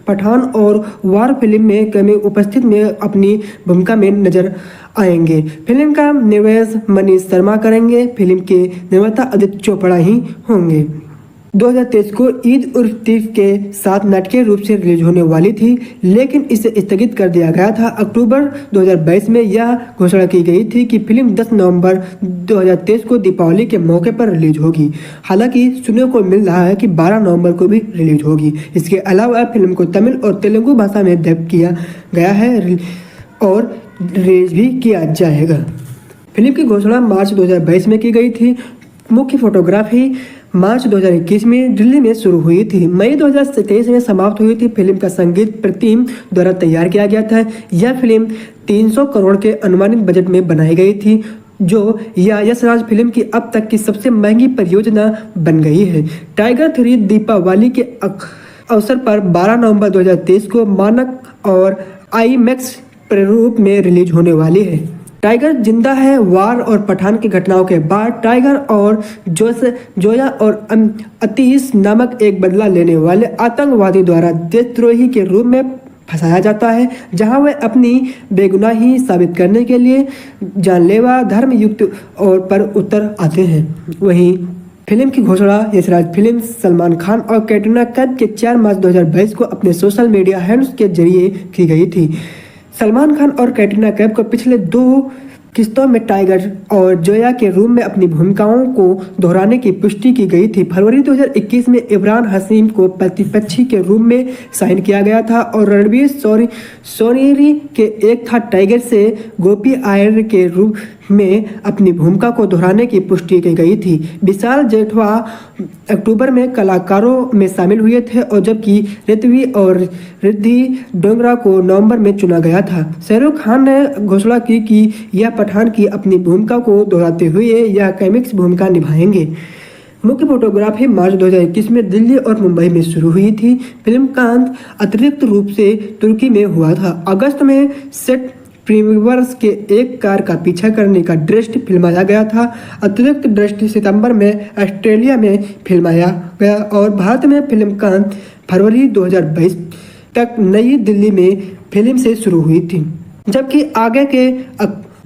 पठान और वार फिल्म में कैमियो उपस्थित में अपनी भूमिका में नजर आएंगे। फिल्म का निर्देशन मनीष शर्मा करेंगे। फिल्म के निर्माता आदित्य चोपड़ा ही होंगे। 2023 को ईद उल फित्र के साथ नाटकीय रूप से रिलीज होने वाली थी, लेकिन इसे स्थगित कर दिया गया था। अक्टूबर 2022 में यह घोषणा की गई थी कि फिल्म 10 नवंबर 2023 को दीपावली के मौके पर रिलीज होगी। हालांकि सुनने को मिल रहा है कि 12 नवंबर को भी रिलीज होगी। इसके अलावा फिल्म को तमिल और तेलुगु भाषा में डब किया गया है और रिलीज भी किया जाएगा। फिल्म की घोषणा मार्च 2022 में की गई थी। मुख्य फोटोग्राफी मार्च 2021 में दिल्ली में शुरू हुई थी, मई 2023 में समाप्त हुई थी। फिल्म का संगीत प्रतिम द्वारा तैयार किया गया था। यह फिल्म 300 करोड़ के अनुमानित बजट में बनाई गई थी, जो यश राज फिल्म की अब तक की सबसे महंगी परियोजना बन गई है। टाइगर 3 दीपावली के अवसर पर 12 नवंबर 2023 को मानक और आईमैक्स प्रारूप में रिलीज होने वाली है। टाइगर जिंदा है वार और पठान की घटनाओं के बाद टाइगर और जोया और अतीश नामक एक बदला लेने वाले आतंकवादी द्वारा देशद्रोही के रूप में फंसाया जाता है, जहां वे अपनी बेगुनाही साबित करने के लिए जानलेवा धर्म युक्त और पर उतर आते हैं। वहीं फिल्म की घोषणा यशराज फिल्म सलमान खान और कैटरीना कैफ के 4 मार्च 2022 को अपने सोशल मीडिया हैंडल्स के जरिए की गई थी। सलमान खान और कैटरीना कैफ को पिछले 2 किस्तों में टाइगर और जोया के रूप में अपनी भूमिकाओं को दोहराने की पुष्टि की गई थी। फरवरी 2021 में इमरान हाशमी को प्रतिपक्षी के रूप में साइन किया गया था और रणवीर सोनीरी के एक था टाइगर से गोपी आयर के रूप में अपनी भूमिका को दोहराने की पुष्टि की गई थी। विशाल जेठवा अक्टूबर में कलाकारों में शामिल हुए थे और जबकि ऋत्वी और रिद्धि डोगरा को नवंबर में चुना गया था। शाहरुख खान ने घोषणा की कि यह पठान की अपनी भूमिका को दोहराते हुए यह कॉमिक्स भूमिका निभाएंगे। मुख्य फोटोग्राफी मार्च 2021 में दिल्ली और मुंबई में शुरू हुई थी। फिल्म का अंत अतिरिक्त रूप से तुर्की में हुआ था। अगस्त में सेट प्रीमियर्स के एक कार का पीछा करने का दृश्य फिल्माया गया था। अतिरिक्त दृश्य सितंबर में ऑस्ट्रेलिया में फिल्माया गया और भारत में फिल्म का फरवरी 2022 तक नई दिल्ली में फिल्म से शुरू हुई थी, जबकि आगे के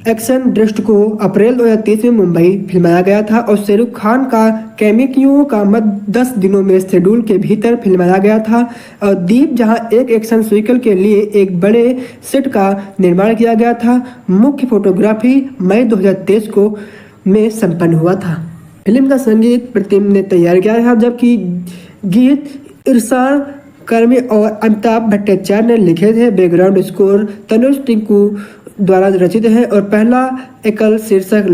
एक्शन दृश्य को अप्रैल 2023 में मुंबई फिल्माया गया था और शाहरुख खान का कैमियों का मत 10 दिनों में शेड्यूल के भीतर फिल्माया गया था। और दीप जहां एक एक्शन सीक्वल के लिए एक बड़े सेट का निर्माण किया गया था। मुख्य फोटोग्राफी मई 2023 को में संपन्न हुआ था। फिल्म का संगीत प्रतिम ने तैयार किया था, जबकि गीत इरशान कर्मी और अमिताभ भट्टाचार्य ने लिखे थे। बैकग्राउंड स्कोर तनुज टिंकू द्वारा रचित है और पहला एकल शीर्षक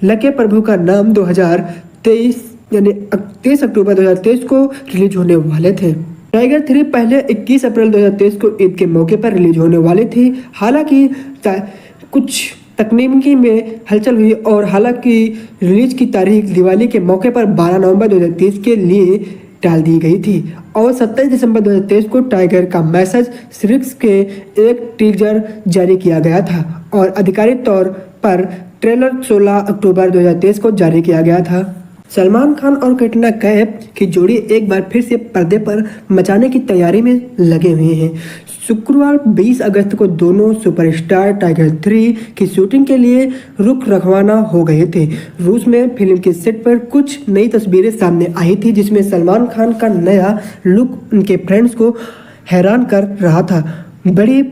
लके प्रभु का नाम 2023 यानी 23 अक्टूबर 2023 को रिलीज होने वाले थे। टाइगर 3 पहले 21 अप्रैल 2023 को ईद के मौके पर रिलीज होने वाली थी। हालांकि कुछ तकनीकी में हलचल हुई और हालांकि रिलीज की तारीख दिवाली के मौके पर 12 नवंबर 2023 के लिए डाल दी गई थी और 27 दिसंबर 2023 को टाइगर का मैसेज सीरीज के एक टीजर जारी किया गया था और आधिकारिक तौर पर ट्रेलर 16 अक्टूबर 2023 को जारी किया गया था। सलमान खान और कैटरीना कैफ की जोड़ी एक बार फिर से पर्दे पर मचाने की तैयारी में लगे हुए हैं। शुक्रवार 20 अगस्त को दोनों सुपरस्टार टाइगर 3 की शूटिंग के लिए रुख रवाना हो गए थे। रूस में फिल्म के सेट पर कुछ नई तस्वीरें सामने आई थी, जिसमें सलमान खान का नया लुक उनके फ्रेंड्स को हैरान कर रहा था। बड़ी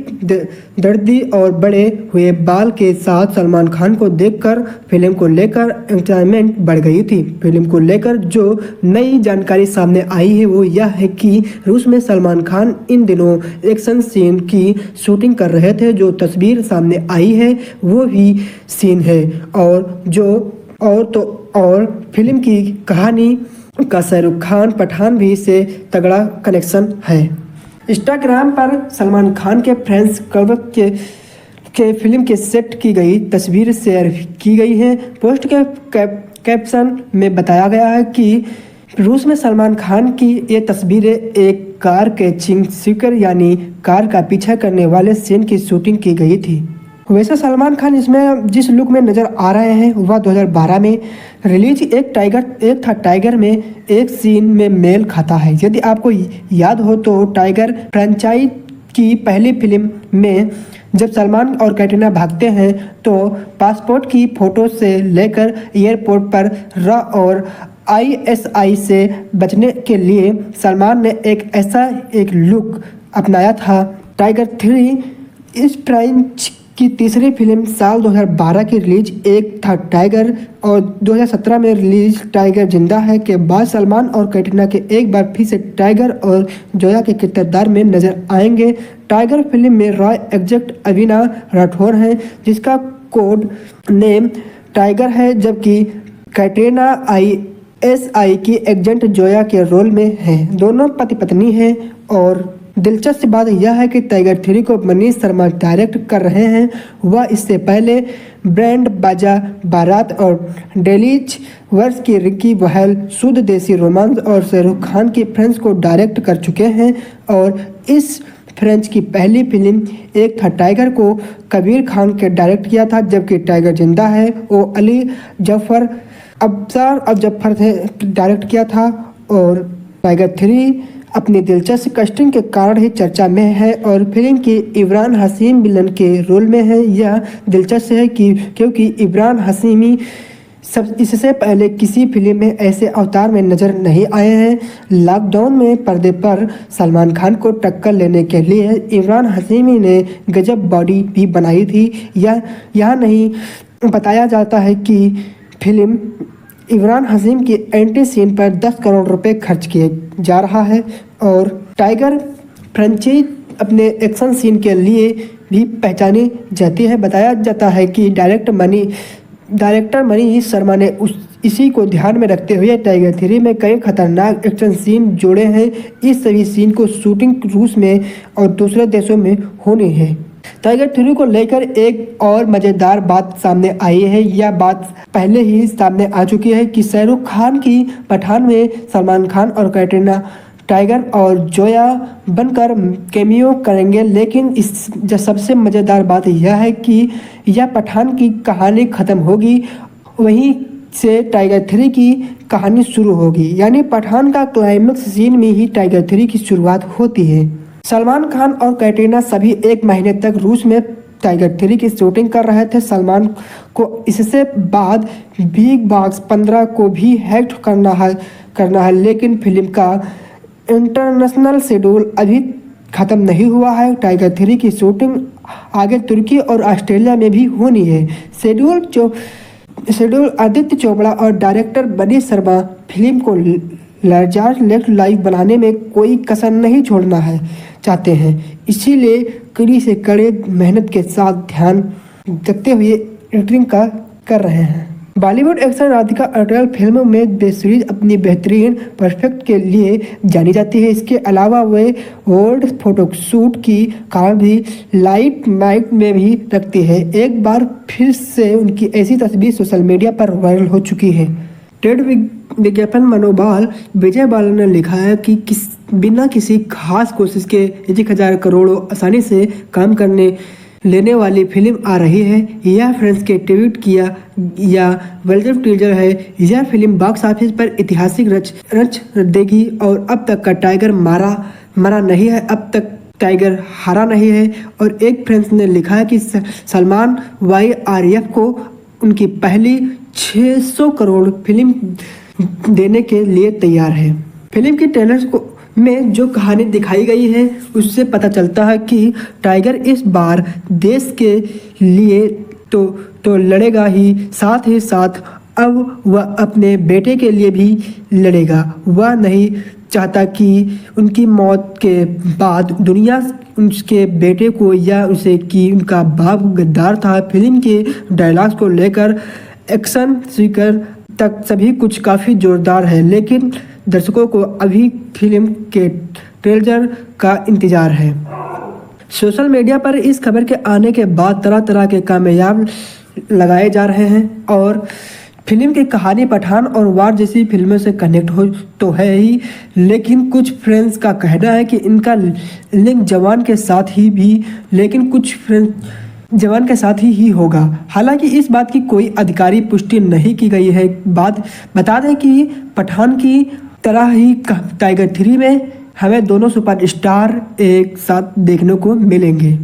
दर्दी और बड़े हुए बाल के साथ सलमान खान को देखकर फिल्म को लेकर एक्साइटमेंट बढ़ गई थी। फिल्म को लेकर जो नई जानकारी सामने आई है वो यह है कि रूस में सलमान खान इन दिनों एक्शन सीन की शूटिंग कर रहे थे। जो तस्वीर सामने आई है वो ही सीन है और फिल्म की कहानी का शाहरुख खान पठान भी से तगड़ा कनेक्शन है। इंस्टाग्राम पर सलमान खान के फ्रेंड्स क्लब के फिल्म के सेट की गई तस्वीर शेयर की गई है। पोस्ट के कैप्शन में बताया गया है कि रूस में सलमान खान की ये तस्वीरें एक कार कैचिंग सीकर यानी कार का पीछा करने वाले सीन की शूटिंग की गई थी। वैसे सलमान खान इसमें जिस लुक में नजर आ रहे हैं वह 2012 में रिलीज एक था टाइगर में एक सीन में मेल खाता है। यदि आपको याद हो तो टाइगर फ्रेंचाइज की पहली फिल्म में जब सलमान और कैटरीना भागते हैं तो पासपोर्ट की फोटो से लेकर एयरपोर्ट पर और ISI से बचने के लिए सलमान ने एक लुक अपनाया था। टाइगर 3 इस फ्रेंच की तीसरी फिल्म साल 2012 की रिलीज एक था टाइगर और 2017 में रिलीज टाइगर जिंदा है के बाद सलमान और कैटरीना के एक बार फिर से टाइगर और जोया के किरदार में नजर आएंगे। टाइगर फिल्म में रॉय एग्जेक्ट अविना राठौर हैं, जिसका कोड नेम टाइगर है, जबकि कैटरीना ISI की एजेंट जोया के रोल में है। दोनों पति पत्नी हैं और दिलचस्प बात यह है कि टाइगर 3 को मनीष शर्मा डायरेक्ट कर रहे हैं। वह इससे पहले ब्रांड बाजा बारात और डेलीज वर्ष की रिकी बहल शुद्ध देसी रोमांस और शाहरुख खान की फ्रेंड्स को डायरेक्ट कर चुके हैं और इस फ्रेंच की पहली फिल्म एक था टाइगर को कबीर खान के डायरेक्ट किया था, जबकि टाइगर जिंदा है वो अली जफर अब्सार जफर ने डायरेक्ट किया था। और टाइगर 3 अपनी दिलचस्प कास्टिंग के कारण ही चर्चा में है और फिल्म की इमरान हाशमी विलन के रोल में है। यह दिलचस्प है क्योंकि इमरान हाशमी इससे पहले किसी फिल्म में ऐसे अवतार में नजर नहीं आए हैं। लॉकडाउन में पर्दे पर सलमान खान को टक्कर लेने के लिए इमरान हाशमी ने गजब बॉडी भी बनाई थी। यह नहीं बताया जाता है कि फिल्म इमरान हाशमी की एंट्री सीन पर 10 करोड़ रुपए खर्च किए जा रहा है और टाइगर फ्रेंचाइज अपने एक्शन सीन के लिए भी पहचानी जाती है। बताया जाता है कि डायरेक्टर मनीष शर्मा ने इसी को ध्यान में रखते हुए टाइगर 3 में कई खतरनाक एक्शन सीन जोड़े हैं। इस सभी सीन को शूटिंग रूस में और दूसरे देशों में होनी है। टाइगर 3 को लेकर एक और मज़ेदार बात सामने आई है। यह बात पहले ही सामने आ चुकी है कि शाहरुख खान की पठान में सलमान खान और कैटरीना टाइगर और जोया बनकर कैमियो करेंगे, लेकिन इस सबसे मज़ेदार बात यह है कि यह पठान की कहानी ख़त्म होगी, वहीं से टाइगर 3 की कहानी शुरू होगी। यानी पठान का क्लाइमेक्स सीन में ही टाइगर 3 की शुरुआत होती है। सलमान खान और कैटरीना सभी एक महीने तक रूस में टाइगर 3 की शूटिंग कर रहे थे। सलमान को इससे बाद बिग बॉस 15 को भी हैक करना है, लेकिन फिल्म का इंटरनेशनल शेड्यूल अभी ख़त्म नहीं हुआ है। टाइगर 3 की शूटिंग आगे तुर्की और ऑस्ट्रेलिया में भी होनी है। शेड्यूल आदित्य चोपड़ा और डायरेक्टर मनीष शर्मा फिल्म को लार्जर लाइव बनाने में कोई कसर नहीं छोड़ना है चाहते हैं, इसीलिए कड़ी से कड़े मेहनत के साथ ध्यान रखते हुए एडिटिंग कर रहे हैं। बॉलीवुड एक्शन राधिका अटल फिल्मों में बेसरीज अपनी बेहतरीन परफेक्ट के लिए जानी जाती है। इसके अलावा वे वर्ल्ड फोटोशूट की कारण भी लाइट नाइट में भी रखती है। एक बार फिर से उनकी ऐसी तस्वीर सोशल मीडिया पर वायरल हो चुकी है। ट्रेड विज्ञापन मनोबल विजय बालन ने लिखा है कि बिना किसी खास कोशिश के 1000 करोड़ आसानी से काम करने लेने वाली फिल्म आ रही है। यह फ्रेंड्स के ट्वीट किया या वेलकम टीजर है। यह फिल्म बॉक्स ऑफिस पर ऐतिहासिक रच देगी और अब तक का टाइगर मरा नहीं है, अब तक टाइगर हारा नहीं है। और एक फ्रेंड्स ने लिखा है कि सलमान YRF को उनकी पहली 600 करोड़ फिल्म देने के लिए तैयार है। फिल्म के ट्रेलर में जो कहानी दिखाई गई है उससे पता चलता है कि टाइगर इस बार देश के लिए तो लड़ेगा ही साथ अब वह अपने बेटे के लिए भी लड़ेगा। वह नहीं चाहता कि उनकी मौत के बाद दुनिया उसके बेटे को या उसे कि उनका बाप गद्दार था। फिल्म के डायलॉग्स को लेकर एक्शन सीक्वेंस तक सभी कुछ काफ़ी जोरदार है, लेकिन दर्शकों को अभी फिल्म के ट्रेलर का इंतज़ार है। सोशल मीडिया पर इस खबर के आने के बाद तरह तरह के कामयाब लगाए जा रहे हैं और फिल्म की कहानी पठान और वार जैसी फिल्मों से कनेक्ट हो तो है ही, लेकिन कुछ फ्रेंड्स का कहना है कि इनका लिंक जवान के साथ ही होगा। हालांकि इस बात की कोई आधिकारिक पुष्टि नहीं की गई है। बता दें कि पठान की तरह ही टाइगर 3 में हमें दोनों सुपरस्टार एक साथ देखने को मिलेंगे।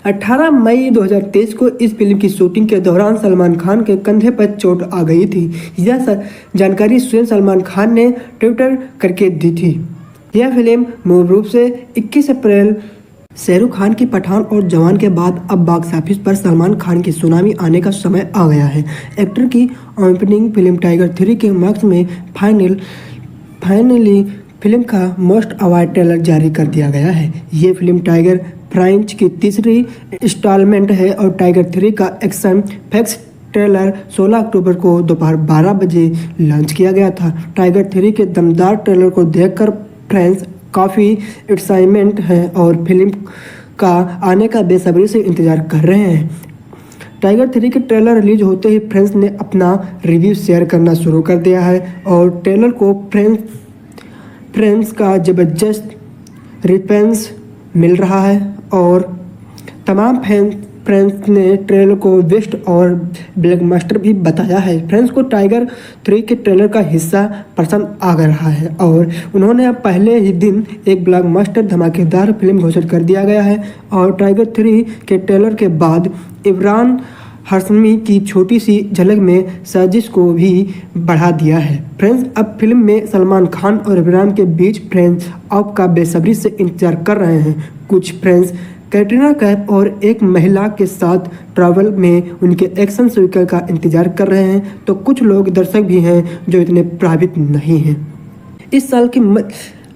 18 मई 2023 को इस फिल्म की शूटिंग के दौरान सलमान खान के कंधे पर चोट आ गई थी। यह जानकारी स्वयं सलमान खान ने ट्विटर करके दी थी। यह फिल्म मूल रूप से 21 अप्रैल शाहरुख खान की पठान और जवान के बाद अब बॉक्स ऑफिस पर सलमान खान की सुनामी आने का समय आ गया है। एक्टर की ओपनिंग फिल्म टाइगर 3 के मार्क्स में फाइनली फिल्म का मोस्ट अवार्ड ट्रेलर जारी कर दिया गया है। ये फिल्म टाइगर फ्रेंच की तीसरी इंस्टॉलमेंट है और टाइगर 3 का एक्शन फैक्स ट्रेलर 16 अक्टूबर को दोपहर 12 बजे लॉन्च किया गया था। टाइगर 3 के दमदार ट्रेलर को देखकर फैंस काफ़ी एक्साइटमेंट है और फिल्म का आने का बेसब्री से इंतज़ार कर रहे हैं। टाइगर 3 के ट्रेलर रिलीज होते ही फ्रेंड्स ने अपना रिव्यू शेयर करना शुरू कर दिया है और ट्रेलर को फ्रेंड्स का ज़बरदस्त रिस्पॉन्स मिल रहा है और तमाम फ्रेंड्स ने ट्रेलर को बेस्ट और ब्लॉकबस्टर भी बताया है। फ्रेंड्स को टाइगर 3 के ट्रेलर का हिस्सा पसंद आ रहा है और उन्होंने अब पहले ही दिन एक ब्लॉकबस्टर धमाकेदार फिल्म घोषित कर दिया गया है और टाइगर 3 के ट्रेलर के बाद इमरान हाशमी की छोटी सी झलक में साजिश को भी बढ़ा दिया है। फ्रेंड्स अब फिल्म में सलमान खान और इमरान के बीच फ्रेंड्स अब का बेसब्री से इंतजार कर रहे हैं। कुछ फ्रेंड्स कैटरीना कैफ और एक महिला के साथ ट्रैवल में उनके एक्शन स्वीकर का इंतजार कर रहे हैं, तो कुछ लोग दर्शक भी हैं जो इतने प्रभावित नहीं हैं। इस साल की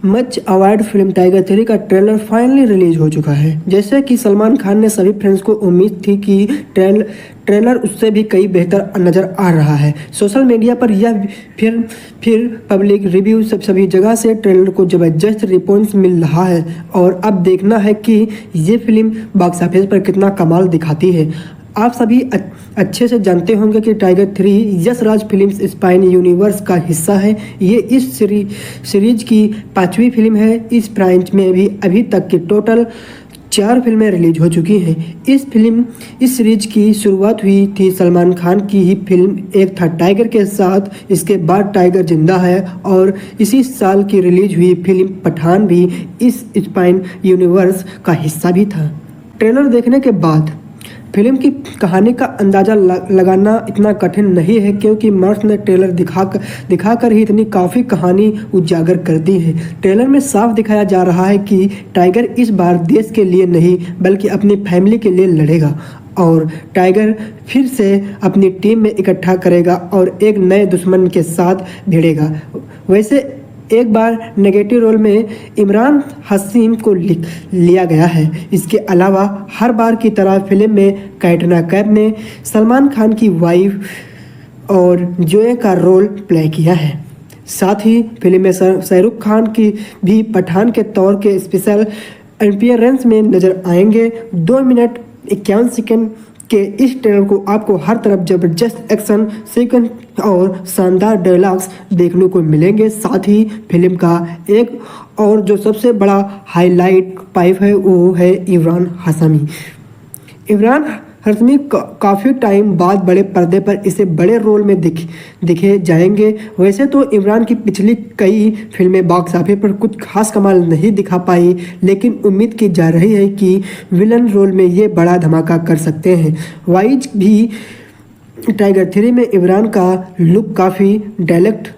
मच अवार्ड फिल्म टाइगर 3 का ट्रेलर फाइनली रिलीज हो चुका है। जैसे कि सलमान खान ने सभी फ्रेंड्स को उम्मीद थी कि ट्रेलर उससे भी कई बेहतर नज़र आ रहा है। सोशल मीडिया पर यह फिर पब्लिक रिव्यू सभी जगह से ट्रेलर को ज़बरदस्त रिस्पॉन्स मिल रहा है और अब देखना है कि ये फिल्म बॉक्स ऑफिस पर कितना कमाल दिखाती है। आप सभी अच्छे से जानते होंगे कि tiger 3 Yash Raj films spine universe का हिस्सा है। ये इस सीरीज की 5वीं फिल्म है। इस ब्रांच में भी अभी तक की टोटल 4 फिल्में रिलीज हो चुकी हैं। इस सीरीज की शुरुआत हुई थी सलमान खान की ही फिल्म एक था टाइगर के साथ। इसके बाद टाइगर जिंदा है और इसी साल की रिलीज हुई फिल्म पठान भी इस स्पाइन यूनिवर्स का हिस्सा भी था। ट्रेलर देखने के बाद फिल्म की कहानी का अंदाज़ा लगाना इतना कठिन नहीं है क्योंकि मार्क्स ने ट्रेलर दिखाकर ही इतनी काफ़ी कहानी उजागर कर दी है। ट्रेलर में साफ दिखाया जा रहा है कि टाइगर इस बार देश के लिए नहीं बल्कि अपनी फैमिली के लिए लड़ेगा और टाइगर फिर से अपनी टीम में इकट्ठा करेगा और एक नए दुश्मन के साथ भिड़ेगा। वैसे एक बार नेगेटिव रोल में इमरान हाशमी को लिया गया है। इसके अलावा हर बार की तरह फिल्म में कैटरीना कैफ ने सलमान खान की वाइफ और जोए का रोल प्ले किया है। साथ ही फिल्म में शाहरुख खान की भी पठान के तौर के स्पेशल अपीयरेंस में नजर आएंगे। 2 मिनट 51 सेकंड के इस ट्रेलर को आपको हर तरफ जबरदस्त एक्शन सीक्वेंस और शानदार डायलॉग्स देखने को मिलेंगे। साथ ही फिल्म का एक और जो सबसे बड़ा हाईलाइट पाइप है वो है इमरान हाशमी काफ़ी टाइम बाद बड़े पर्दे पर इसे बड़े रोल में दिखे जाएंगे। वैसे तो इमरान की पिछली कई फिल्में बॉक्स ऑफिस पर कुछ खास कमाल नहीं दिखा पाई, लेकिन उम्मीद की जा रही है कि विलन रोल में ये बड़ा धमाका कर सकते हैं। वाइज भी टाइगर 3 में इमरान का लुक काफ़ी डायरेक्ट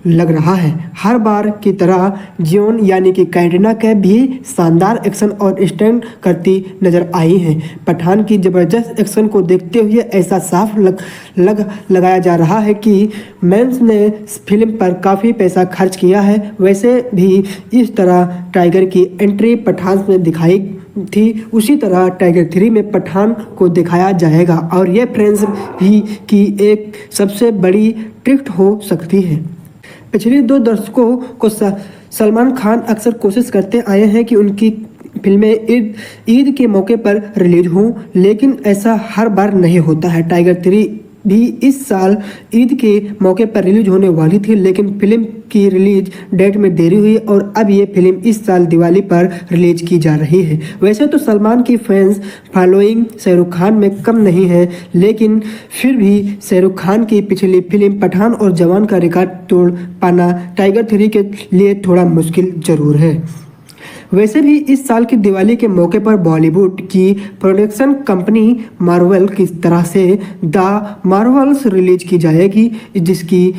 लग रहा है। हर बार की तरह जियोन यानी कि कैटरीना कैफ भी शानदार एक्शन और स्टंट करती नजर आई हैं। पठान की ज़बरदस्त एक्शन को देखते हुए ऐसा साफ लगाया जा रहा है कि मैंस ने फिल्म पर काफ़ी पैसा खर्च किया है। वैसे भी इस तरह टाइगर की एंट्री पठान में दिखाई थी, उसी तरह टाइगर 3 में पठान को दिखाया जाएगा और ये फ्रेंड्स भी की एक सबसे बड़ी ट्रिक हो सकती है। पिछले 2 दशकों को सलमान खान अक्सर कोशिश करते आए हैं कि उनकी फिल्में ईद के मौके पर रिलीज हों, लेकिन ऐसा हर बार नहीं होता है। टाइगर 3 भी इस साल ईद के मौके पर रिलीज होने वाली थी, लेकिन फिल्म की रिलीज डेट में देरी हुई और अब ये फिल्म इस साल दिवाली पर रिलीज की जा रही है। वैसे तो सलमान की फैंस फॉलोइंग शाहरुख खान में कम नहीं है, लेकिन फिर भी शाहरुख खान की पिछली फिल्म पठान और जवान का रिकॉर्ड तोड़ पाना टाइगर 3 के लिए थोड़ा मुश्किल जरूर है। वैसे भी इस साल की दिवाली के मौके पर बॉलीवुड की प्रोडक्शन कंपनी मार्वल की तरह से द मार्वल्स रिलीज की जाएगी, जिसकी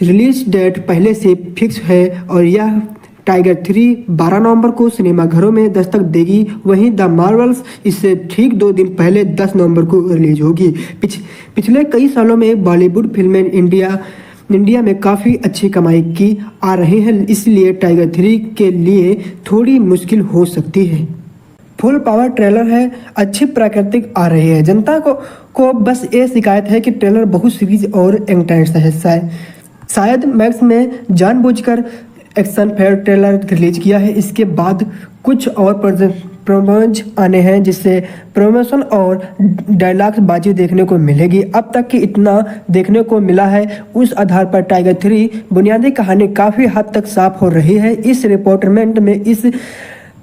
रिलीज डेट पहले से फिक्स है और यह टाइगर 3 12 नवंबर को सिनेमाघरों में दस्तक देगी। वहीं द मार्वल्स इससे ठीक 2 दिन पहले 10 नवंबर को रिलीज होगी। पिछले कई सालों में बॉलीवुड फिल्में इंडिया में काफ़ी अच्छी कमाई की आ रही हैं, इसलिए टाइगर 3 के लिए थोड़ी मुश्किल हो सकती है। फुल पावर ट्रेलर है, अच्छी प्राकृतिक आ रही है। जनता को बस ये शिकायत है कि ट्रेलर बहुत सीरीज और इंटेंस है। शायद मैक्स में जानबूझकर एक्शन फेयर ट्रेलर रिलीज किया है। इसके बाद कुछ और प्रोमोज आने हैं, जिससे प्रमोशन और डायलॉग्स बाजी देखने को मिलेगी। अब तक कि इतना देखने को मिला है, उस आधार पर टाइगर 3 बुनियादी कहानी काफ़ी हद तक साफ हो रही है। इस रिपोर्टमेंट में इस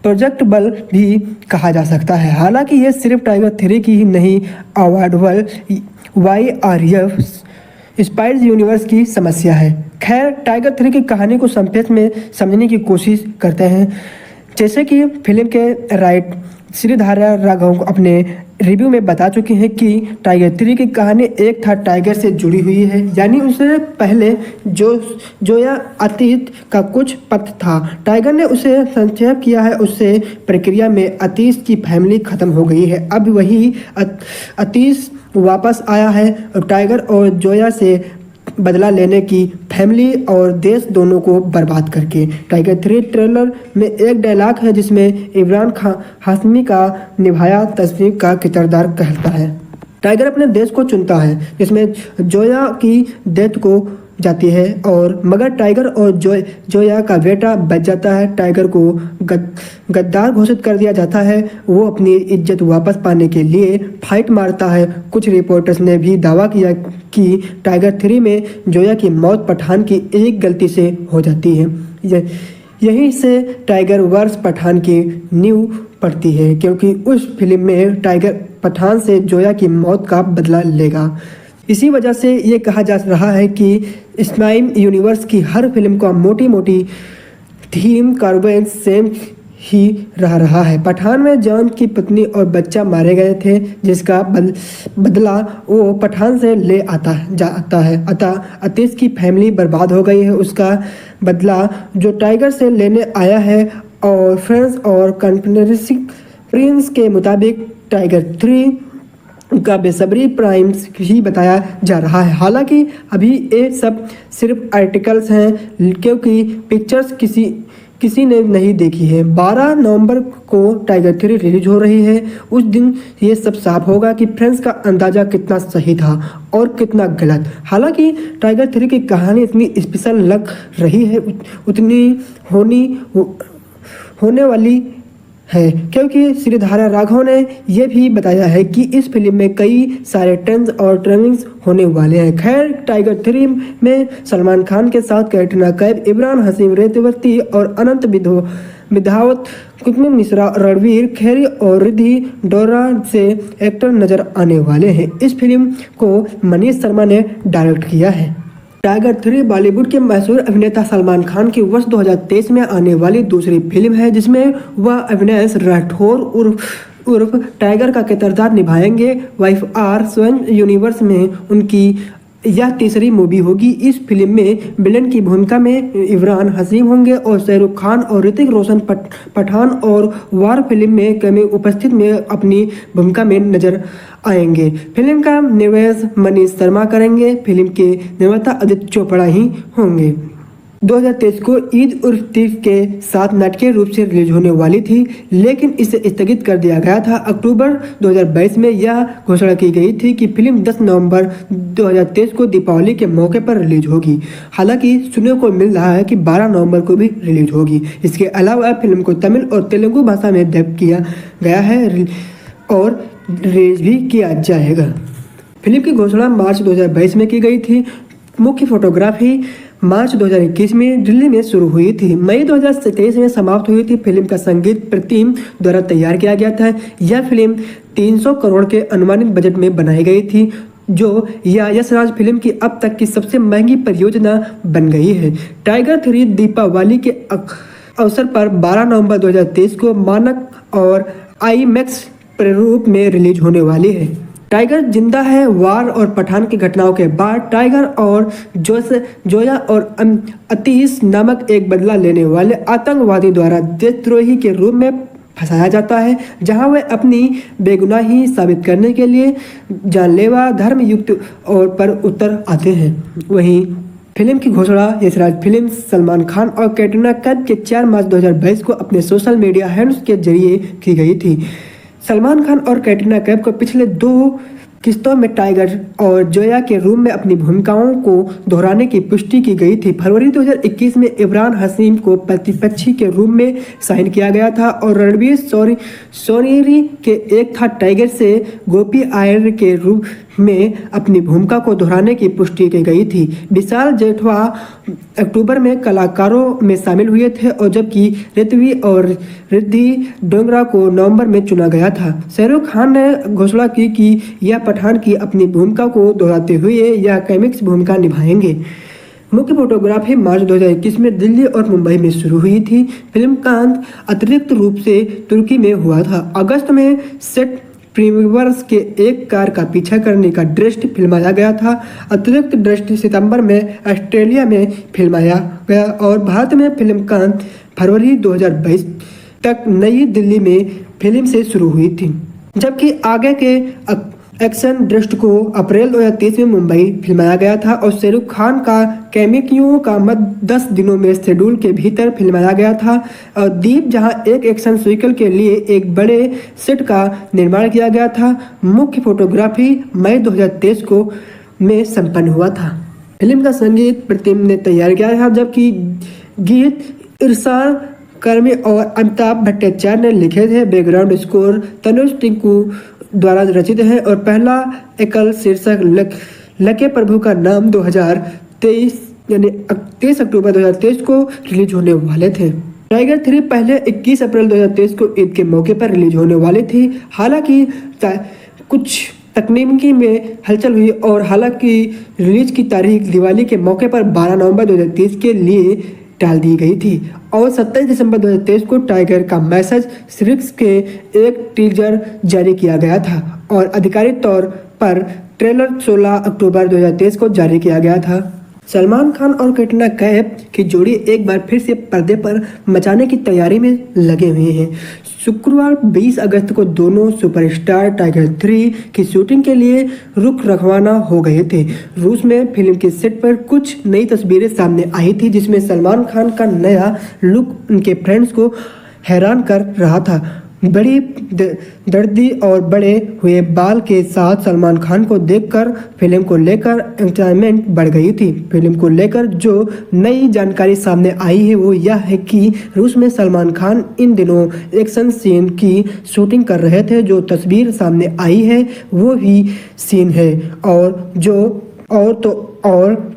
प्रोजेक्टेबल भी कहा जा सकता है। हालांकि ये सिर्फ टाइगर 3 की ही नहीं, अवार्डेबल YRF स्पाइस यूनिवर्स की समस्या है। खैर, टाइगर 3 की कहानी को संक्षेप में समझने की कोशिश करते हैं। जैसे कि फिल्म के राइट श्रीधारा राघव अपने रिव्यू में बता चुके हैं कि टाइगर 3 की कहानी एक था टाइगर से जुड़ी हुई है, यानी उससे पहले जो यह अतीत का कुछ पथ था, टाइगर ने उसे संक्षेप किया है। उससे प्रक्रिया में अतीत की फैमिली खत्म हो गई है। अब वही अतीत वापस आया है और टाइगर और जोया से बदला लेने की फैमिली और देश दोनों को बर्बाद करके। टाइगर 3 ट्रेलर में एक डायलॉग है जिसमें इमरान हाशमी का निभाया तस्वीर का किरदार कहता है, टाइगर अपने देश को चुनता है, जिसमें जोया की डेथ को जाती है और मगर टाइगर और जोया का बेटा बच जाता है। टाइगर को गद्दार घोषित कर दिया जाता है। वो अपनी इज्जत वापस पाने के लिए फाइट मारता है। कुछ रिपोर्टर्स ने भी दावा किया कि टाइगर 3 में जोया की मौत पठान की एक गलती से हो जाती है। यहीं से टाइगर वर्स पठान की नींव पड़ती है, क्योंकि उस फिल्म में टाइगर पठान से जोया की मौत का बदला लेगा। इसी वजह से ये कहा जा रहा है कि स्पाइस यूनिवर्स की हर फिल्म का मोटी थीम कार्बन सेम ही रहा है। पठान में जॉन की पत्नी और बच्चा मारे गए थे, जिसका बदला वो पठान से ले जाता है। अतः अतीश की फैमिली बर्बाद हो गई है, उसका बदला जो टाइगर से लेने आया है। और फ्रेंड्स और कॉन्स्पिरेसी प्रिंस के मुताबिक टाइगर 3 का बेसब्री प्राइम्स ही बताया जा रहा है। हालांकि अभी ये सब सिर्फ आर्टिकल्स हैं, क्योंकि पिक्चर्स किसी ने नहीं देखी है। 12 नवंबर को टाइगर 3 रिलीज हो रही है। उस दिन ये सब साफ होगा कि फ्रेंड्स का अंदाज़ा कितना सही था और कितना गलत। हालांकि टाइगर 3 की कहानी इतनी स्पेशल लग रही है, उतनी होने वाली है, क्योंकि श्रीधारा राघव ने यह भी बताया है कि इस फिल्म में कई सारे ट्रेंड्स और ट्रेनिंग्स होने वाले हैं। खैर, टाइगर 3 में सलमान खान के साथ कैटरीना कैफ, इमरान हाशमी, रेवती और अनंत विधावत, कुलदीप मिश्रा, रणवीर खेरी और रिद्धि डोरा से एक्टर नजर आने वाले हैं। इस फिल्म को मनीष शर्मा ने डायरेक्ट किया है। टाइगर 3 बॉलीवुड के मशहूर अभिनेता सलमान खान की वर्ष 2023 में आने वाली दूसरी फिल्म है, जिसमें वह अविनाश राठौर उर्फ टाइगर का किरदार निभाएंगे। YRF यूनिवर्स में उनकी यह तीसरी मूवी होगी। इस फिल्म में विलेन की भूमिका में इमरान हाशमी होंगे और शाहरुख खान और ऋतिक रोशन पठान और वार फिल्म में कैमियो उपस्थित में अपनी भूमिका में नजर आएंगे। फिल्म का निर्देशन मनीष शर्मा करेंगे। फिल्म के निर्माता आदित्य चोपड़ा ही होंगे। 2023 को ईद उल फितर के साथ नाटकीय रूप से रिलीज होने वाली थी, लेकिन इसे स्थगित कर दिया गया था। अक्टूबर 2022 में यह घोषणा की गई थी कि फिल्म 10 नवंबर 2023 को दीपावली के मौके पर रिलीज होगी। हालांकि सुनने को मिल रहा है कि 12 नवंबर को भी रिलीज होगी। इसके अलावा फिल्म को तमिल और तेलुगु भाषा में डब किया गया है और रिलीज भी किया जाएगा। फिल्म की घोषणा मार्च 2022 में की गई थी। मुख्य फोटोग्राफी मार्च 2021 में दिल्ली में शुरू हुई थी, मई 2023 में समाप्त हुई थी। फिल्म का संगीत प्रतिम द्वारा तैयार किया गया था। यह फिल्म 300 करोड़ के अनुमानित बजट में बनाई गई थी, जो यश राज फिल्म की अब तक की सबसे महंगी परियोजना बन गई है। टाइगर 3 दीपावली के अवसर पर 12 नवंबर 2023 को मानक और आईमैक्स प्रारूप में रिलीज होने वाली है। टाइगर जिंदा है वार और पठान की घटनाओं के बाद टाइगर और जोया और अतीश नामक एक बदला लेने वाले आतंकवादी द्वारा देशद्रोही के रूप में फंसाया जाता है, जहां वे अपनी बेगुनाही साबित करने के लिए जानलेवा धर्मयुक्त और पर उतर आते हैं। वहीं फिल्म की घोषणा यशराज फिल्म सलमान खान और कैटरीना कैफ के 4 मार्च 2022 को अपने सोशल मीडिया हैंडल्स के जरिए की गई थी। सलमान खान और कैटरीना कैफ को पिछले 2 किस्तों में टाइगर और जोया के रूप में अपनी भूमिकाओं को दोहराने की पुष्टि की गई थी। फरवरी 2021 में इमरान हाशमी को प्रतिपक्षी के रूप में साइन किया गया था और रणवीर सोनीरी के एक था टाइगर से गोपी आयर के रूप में अपनी भूमिका को दोहराने की पुष्टि की गई थी। विशाल जेठवा अक्टूबर में कलाकारों में शामिल हुए थे और जबकि ऋत्वी और रिद्धि डोगरा को नवंबर में चुना गया था। शाहरुख खान ने घोषणा की कि यह पठान की अपनी भूमिका को दोहराते हुए यह कॉमिक्स भूमिका निभाएंगे। मुख्य फोटोग्राफी मार्च 2021 में दिल्ली और मुंबई में शुरू हुई थी। फिल्म का अंत अतिरिक्त रूप से तुर्की में हुआ था। अगस्त में सेट प्रीमियर्स के एक कार का पीछा करने का दृश्य फिल्माया गया था। अतिरिक्त दृश्य सितंबर में ऑस्ट्रेलिया में फिल्माया गया और भारत में फिल्म का फरवरी 2022 तक नई दिल्ली में फिल्म से शुरू हुई थी, जबकि आगे के एक्शन दृश्य को अप्रैल 2023 में मुंबई फिल्माया गया था और शाहरुख खान का कैमियों का मत 10 दिनों में शेड्यूल के भीतर फिल्माया गया था। और दीप जहां एक एक्शन सीक्वल के लिए एक बड़े सेट का निर्माण किया गया था। मुख्य फोटोग्राफी मई 2023 को में संपन्न हुआ था। फिल्म का संगीत प्रतिम ने तैयार किया था, जबकि गीत इरशान कर्मी और अमिताभ भट्टाचार्य ने लिखे थे। बैकग्राउंड स्कोर तनुज टिंकू द्वारा रचित है और पहला एकल शीर्षक लके प्रभु का नाम 2023 यानी 23 अक्टूबर 2023 को रिलीज होने वाले थे। टाइगर 3 पहले 21 अप्रैल 2023 को ईद के मौके पर रिलीज होने वाली थी। हालांकि कुछ तकनीकी में हलचल हुई और हालांकि रिलीज की तारीख दिवाली के मौके पर 12 नवंबर 2023 के लिए टाल दी गई थी और 27 दिसंबर 2023 को टाइगर का मैसेज सीरीज के एक टीजर जारी किया गया था और आधिकारिक तौर पर ट्रेलर 16 अक्टूबर 2023 को जारी किया गया था। सलमान खान और कैटरीना कैफ की जोड़ी एक बार फिर से पर्दे पर मचाने की तैयारी में लगे हुए हैं। शुक्रवार 20 अगस्त को दोनों सुपरस्टार टाइगर 3 की शूटिंग के लिए रुख रवाना हो गए थे। रूस में फिल्म के सेट पर कुछ नई तस्वीरें सामने आई थी, जिसमें सलमान खान का नया लुक उनके फ्रेंड्स को हैरान कर रहा था। बड़ी दर्दी और बड़े हुए बाल के साथ सलमान खान को देखकर फिल्म को लेकर एक्साइटमेंट बढ़ गई थी। फिल्म को लेकर जो नई जानकारी सामने आई है वो यह है कि रूस में सलमान खान इन दिनों एक्शन सीन की शूटिंग कर रहे थे। जो तस्वीर सामने आई है वो ही सीन है और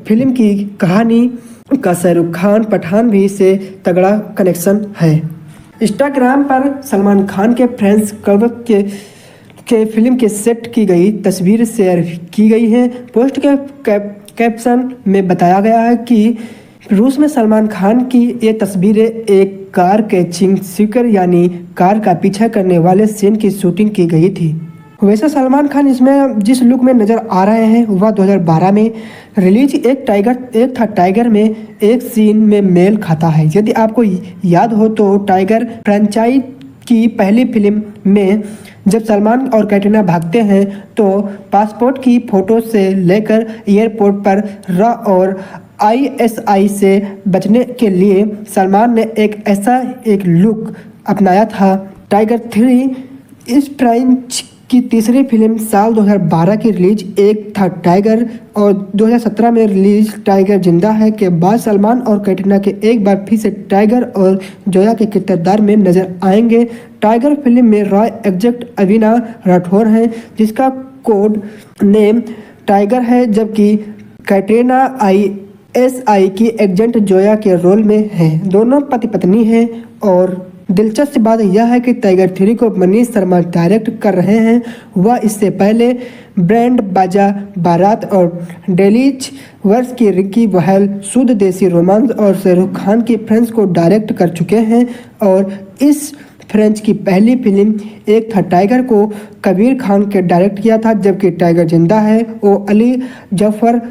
फिल्म की कहानी का शाहरुख खान पठान भी से तगड़ा कनेक्शन है। इंस्टाग्राम पर सलमान खान के फ्रेंड्स क्लब के फिल्म के सेट की गई तस्वीर शेयर की गई है। पोस्ट के कैप्शन में बताया गया है कि रूस में सलमान खान की ये तस्वीरें एक कार कैचिंग सीक्वेंस यानी कार का पीछा करने वाले सीन की शूटिंग की गई थी। वैसे सलमान खान इसमें जिस लुक में नजर आ रहे हैं वह 2012 में रिलीज एक था टाइगर में एक सीन में मेल खाता है। यदि आपको याद हो तो टाइगर फ्रेंचाइज की पहली फिल्म में जब सलमान और कैटरीना भागते हैं तो पासपोर्ट की फोटो से लेकर एयरपोर्ट पर रॉ और ISI से बचने के लिए सलमान ने एक लुक अपनाया था। टाइगर 3 इस फ्रेंच की तीसरी फिल्म साल 2012 की रिलीज एक था टाइगर और 2017 में रिलीज टाइगर जिंदा है के बाद सलमान और कैटरीना के एक बार फिर से टाइगर और जोया के किरदार में नजर आएंगे। टाइगर फिल्म में रॉय एग्जेक्ट अविना राठौर हैं, जिसका कोड नेम टाइगर है, जबकि कैटरीना ISI की एजेंट जोया के रोल में है। दोनों पति पत्नी हैं और दिलचस्प बात यह है कि टाइगर 3 को मनीष शर्मा डायरेक्ट कर रहे हैं। वह इससे पहले ब्रांड बाजा बारात और डेलीज वर्ष की रिकी बहल शुद्ध देसी रोमांस और शाहरुख खान की फ्रेंड्स को डायरेक्ट कर चुके हैं और इस फ्रेंच की पहली फिल्म एक था टाइगर को कबीर खान के डायरेक्ट किया था, जबकि टाइगर जिंदा है वो अली जफर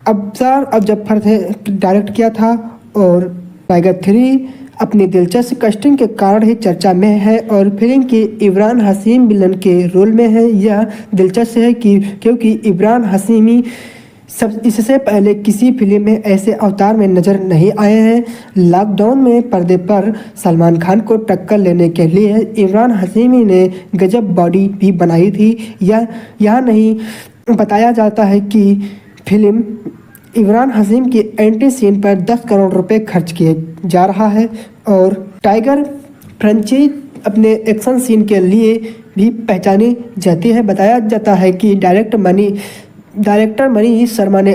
अब्सार अब जफर थे डायरेक्ट किया था। और टाइगर 3 अपनी दिलचस्प कास्टिंग के कारण ही चर्चा में है और फिल्म की इमरान हाशमी विलन के रोल में है। यह दिलचस्प है कि क्योंकि इमरान हाशमी इससे पहले किसी फिल्म में ऐसे अवतार में नजर नहीं आए हैं। लॉकडाउन में पर्दे पर सलमान खान को टक्कर लेने के लिए इमरान हाशमी ने गजब बॉडी भी बनाई थी। यह नहीं बताया जाता है कि फिल्म इमरान हाशमी की एंट्री सीन पर 10 करोड़ रुपए खर्च किए जा रहा है और टाइगर फ्रेंचाइज अपने एक्शन सीन के लिए भी पहचानी जाती है। बताया जाता है कि डायरेक्टर मनीष शर्मा ने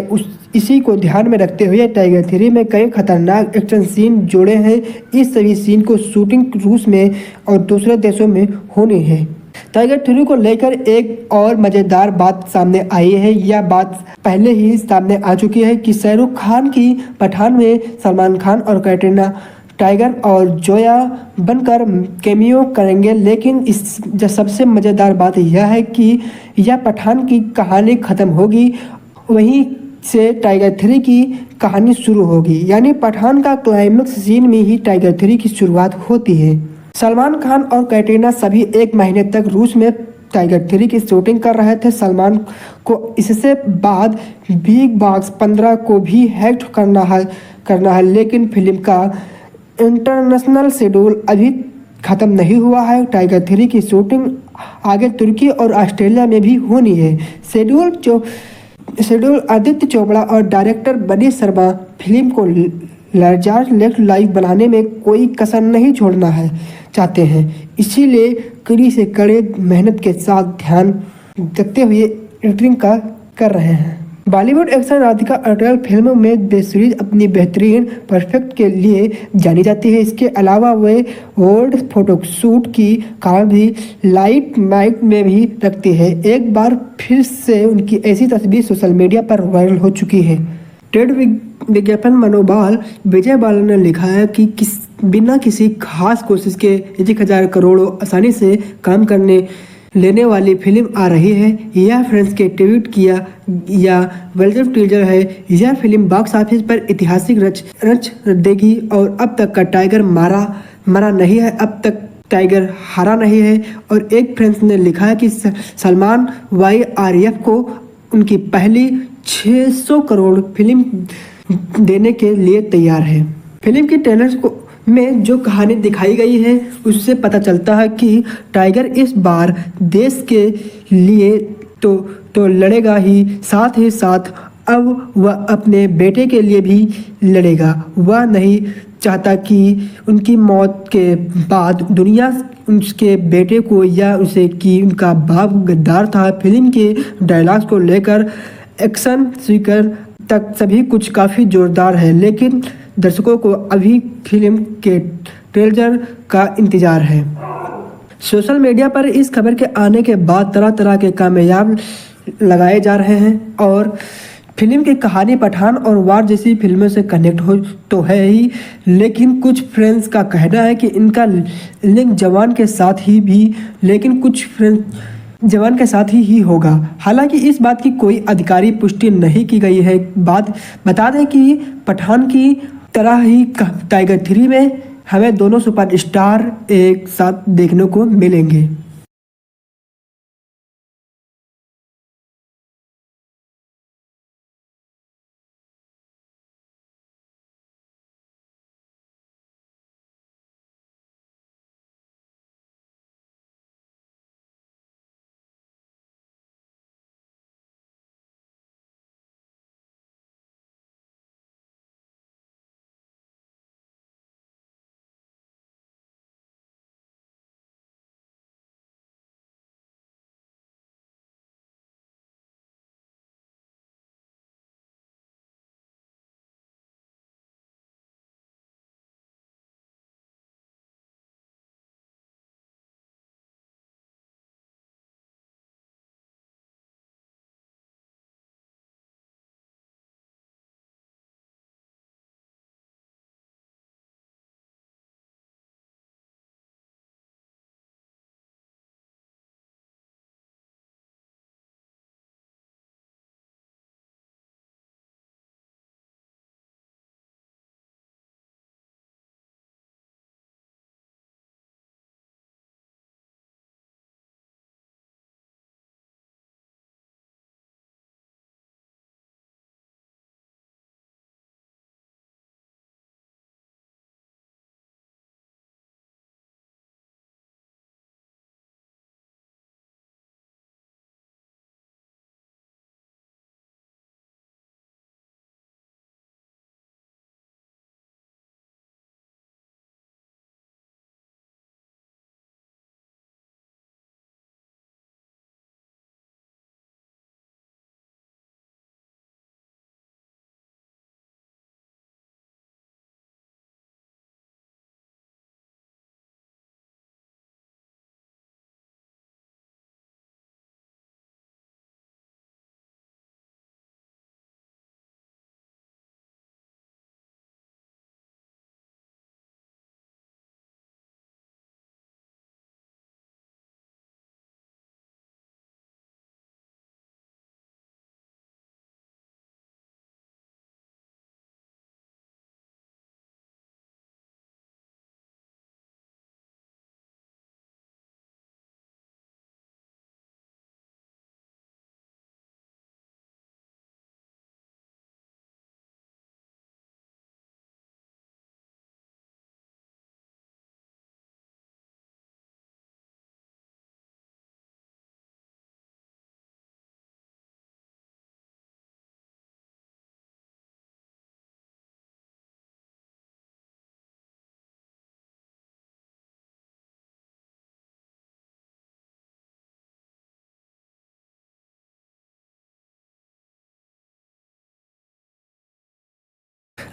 इसी को ध्यान में रखते हुए टाइगर 3 में कई खतरनाक एक्शन सीन जोड़े हैं। इस सभी सीन को शूटिंग रूस में और दूसरे देशों में होनी है। टाइगर 3 को लेकर एक और मज़ेदार बात सामने आई है। यह बात पहले ही सामने आ चुकी है कि शाहरुख खान की पठान में सलमान खान और कैटरीना टाइगर और जोया बनकर कैमियो करेंगे, लेकिन इस सबसे मज़ेदार बात यह है कि यह पठान की कहानी ख़त्म होगी, वहीं से टाइगर 3 की कहानी शुरू होगी। यानी पठान का क्लाइमेक्स सीन में ही टाइगर 3 की शुरुआत होती है। सलमान खान और कैटरीना सभी 1 महीने तक रूस में टाइगर 3 की शूटिंग कर रहे थे। सलमान को इससे बाद बिग बॉस 15 को भी हैक करना है, लेकिन फिल्म का इंटरनेशनल शेड्यूल अभी ख़त्म नहीं हुआ है। टाइगर 3 की शूटिंग आगे तुर्की और ऑस्ट्रेलिया में भी होनी है। शेड्यूल आदित्य चोपड़ा और डायरेक्टर मनीष शर्मा फिल्म को लेफ्ट लाइव बनाने में कोई कसर नहीं छोड़ना है चाहते हैं, इसीलिए कड़ी से कड़े मेहनत के साथ ध्यान रखते हुए एडिटिंग कर रहे हैं। बॉलीवुड एक्शन राधिका अटल फिल्मों में बेसरीज अपनी बेहतरीन परफेक्ट के लिए जानी जाती है। इसके अलावा वे वर्ल्ड फोटोशूट की कारण भी लाइट माइट में भी रखती है। एक बार फिर से उनकी ऐसी तस्वीर सोशल मीडिया पर वायरल हो चुकी है। ट्रेड विज्ञापन मनोबल विजय बालन ने लिखा है कि बिना किसी खास कोशिश के 1000 करोड़ आसानी से काम करने लेने वाली फिल्म आ रही है। यह फ्रेंड्स के ट्वीट किया या वेलकम टीजर है। यह फिल्म बॉक्स ऑफिस पर ऐतिहासिक रच देगी और अब तक का टाइगर मरा नहीं है, अब तक टाइगर हारा नहीं है। और एक फ्रेंड्स ने लिखा है कि सलमान YRF को उनकी पहली 600 करोड़ फिल्म देने के लिए तैयार है। फिल्म की ट्रेलर को में जो कहानी दिखाई गई है उससे पता चलता है कि टाइगर इस बार देश के लिए तो लड़ेगा ही साथ अब वह अपने बेटे के लिए भी लड़ेगा। वह नहीं चाहता कि उनकी मौत के बाद दुनिया उसके बेटे को या उसे कि उनका बाप गद्दार था। फिल्म के डायलॉग्स को लेकर एक्शन सीक्वेंस तक सभी कुछ काफ़ी जोरदार है, लेकिन दर्शकों को अभी फिल्म के ट्रेलर का इंतज़ार है। सोशल मीडिया पर इस खबर के आने के बाद तरह तरह के कामयाब लगाए जा रहे हैं और फिल्म की कहानी पठान और वार जैसी फिल्मों से कनेक्ट हो तो है ही, लेकिन कुछ फ्रेंड्स का कहना है कि इनका लिंक जवान के साथ ही भी, लेकिन कुछ फ्रेंड्स जवान के साथ ही होगा। हालांकि इस बात की कोई आधिकारिक पुष्टि नहीं की गई है। बता दें कि पठान की तरह ही टाइगर 3 में हमें दोनों सुपरस्टार एक साथ देखने को मिलेंगे।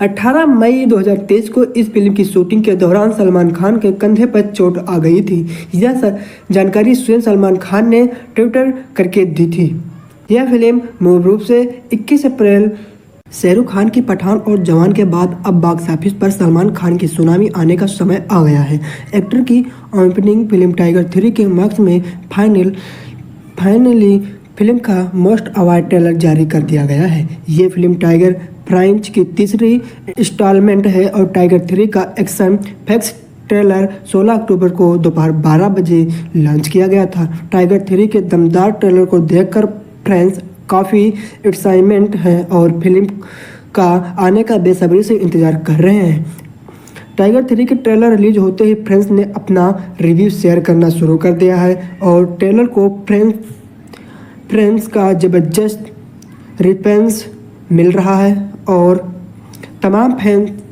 18 मई 2023 को इस फिल्म की शूटिंग के दौरान सलमान खान के कंधे पर चोट आ गई थी। यह जानकारी स्वयं सलमान खान ने ट्विटर करके दी थी। यह फिल्म मूल रूप से 21 अप्रैल शाहरुख खान की पठान और जवान के बाद अब बॉक्स ऑफिस पर सलमान खान की सुनामी आने का समय आ गया है। एक्टर की ओपनिंग फिल्म टाइगर 3 के मार्क्स में फाइनली फिल्म का मोस्ट अवार्ड ट्रेलर जारी कर दिया गया है। ये फिल्म टाइगर फ्रेंच की तीसरी इंस्टॉलमेंट है और टाइगर 3 का एक्शन फैक्स ट्रेलर 16 अक्टूबर को दोपहर 12 बजे लॉन्च किया गया था। टाइगर 3 के दमदार ट्रेलर को देखकर फैंस काफ़ी एक्साइटमेंट है और फिल्म का आने का बेसब्री से इंतज़ार कर रहे हैं। टाइगर 3 के ट्रेलर रिलीज होते ही फ्रेंड्स ने अपना रिव्यू शेयर करना शुरू कर दिया है और ट्रेलर को फ्रेंड्स का ज़बरदस्त रिस्पॉन्स मिल रहा है और तमाम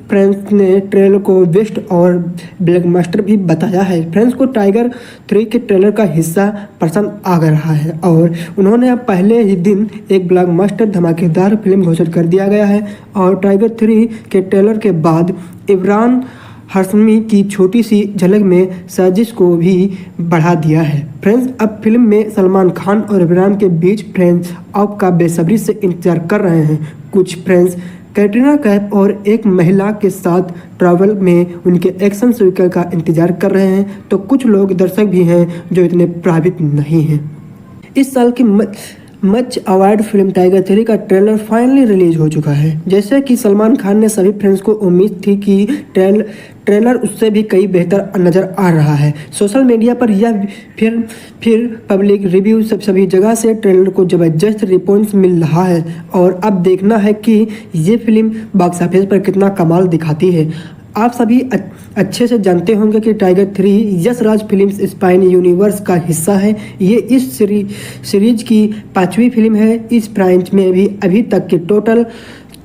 फ्रेंड्स ने ट्रेलर को बेस्ट और ब्लॉकबस्टर भी बताया है। फ्रेंड्स को टाइगर 3 के ट्रेलर का हिस्सा पसंद आ रहा है और उन्होंने अब पहले ही दिन एक ब्लॉकबस्टर धमाकेदार फिल्म घोषित कर दिया गया है और टाइगर 3 के ट्रेलर के बाद इमरान हाशमी की छोटी सी झलक में साजिश को भी बढ़ा दिया है। फ्रेंड्स अब फिल्म में सलमान खान और इमरान के बीच फ्रेंड्स अब का बेसब्री से इंतजार कर रहे हैं। कुछ फ्रेंड्स कैटरीना कैफ और एक महिला के साथ ट्रैवल में उनके एक्शन स्वीकर का इंतजार कर रहे हैं, तो कुछ लोग दर्शक भी हैं जो इतने प्रभावित नहीं हैं। इस साल की मच अवार्ड फिल्म टाइगर 3 का ट्रेलर फाइनली रिलीज हो चुका है। जैसे कि सलमान खान ने सभी फ्रेंड्स को उम्मीद थी कि ट्रेलर उससे भी कई बेहतर नज़र आ रहा है। सोशल मीडिया पर यह फिर पब्लिक रिव्यू सभी जगह से ट्रेलर को ज़बरदस्त रिस्पॉन्स मिल रहा है और अब देखना है कि ये फिल्म बॉक्स ऑफिस पर कितना कमाल दिखाती है। आप सभी अच्छे से जानते होंगे कि tiger 3 Yash Raj films spine universe का हिस्सा है। ये इस सीरीज की 5वीं फिल्म है। इस ब्रांच में भी अभी तक के टोटल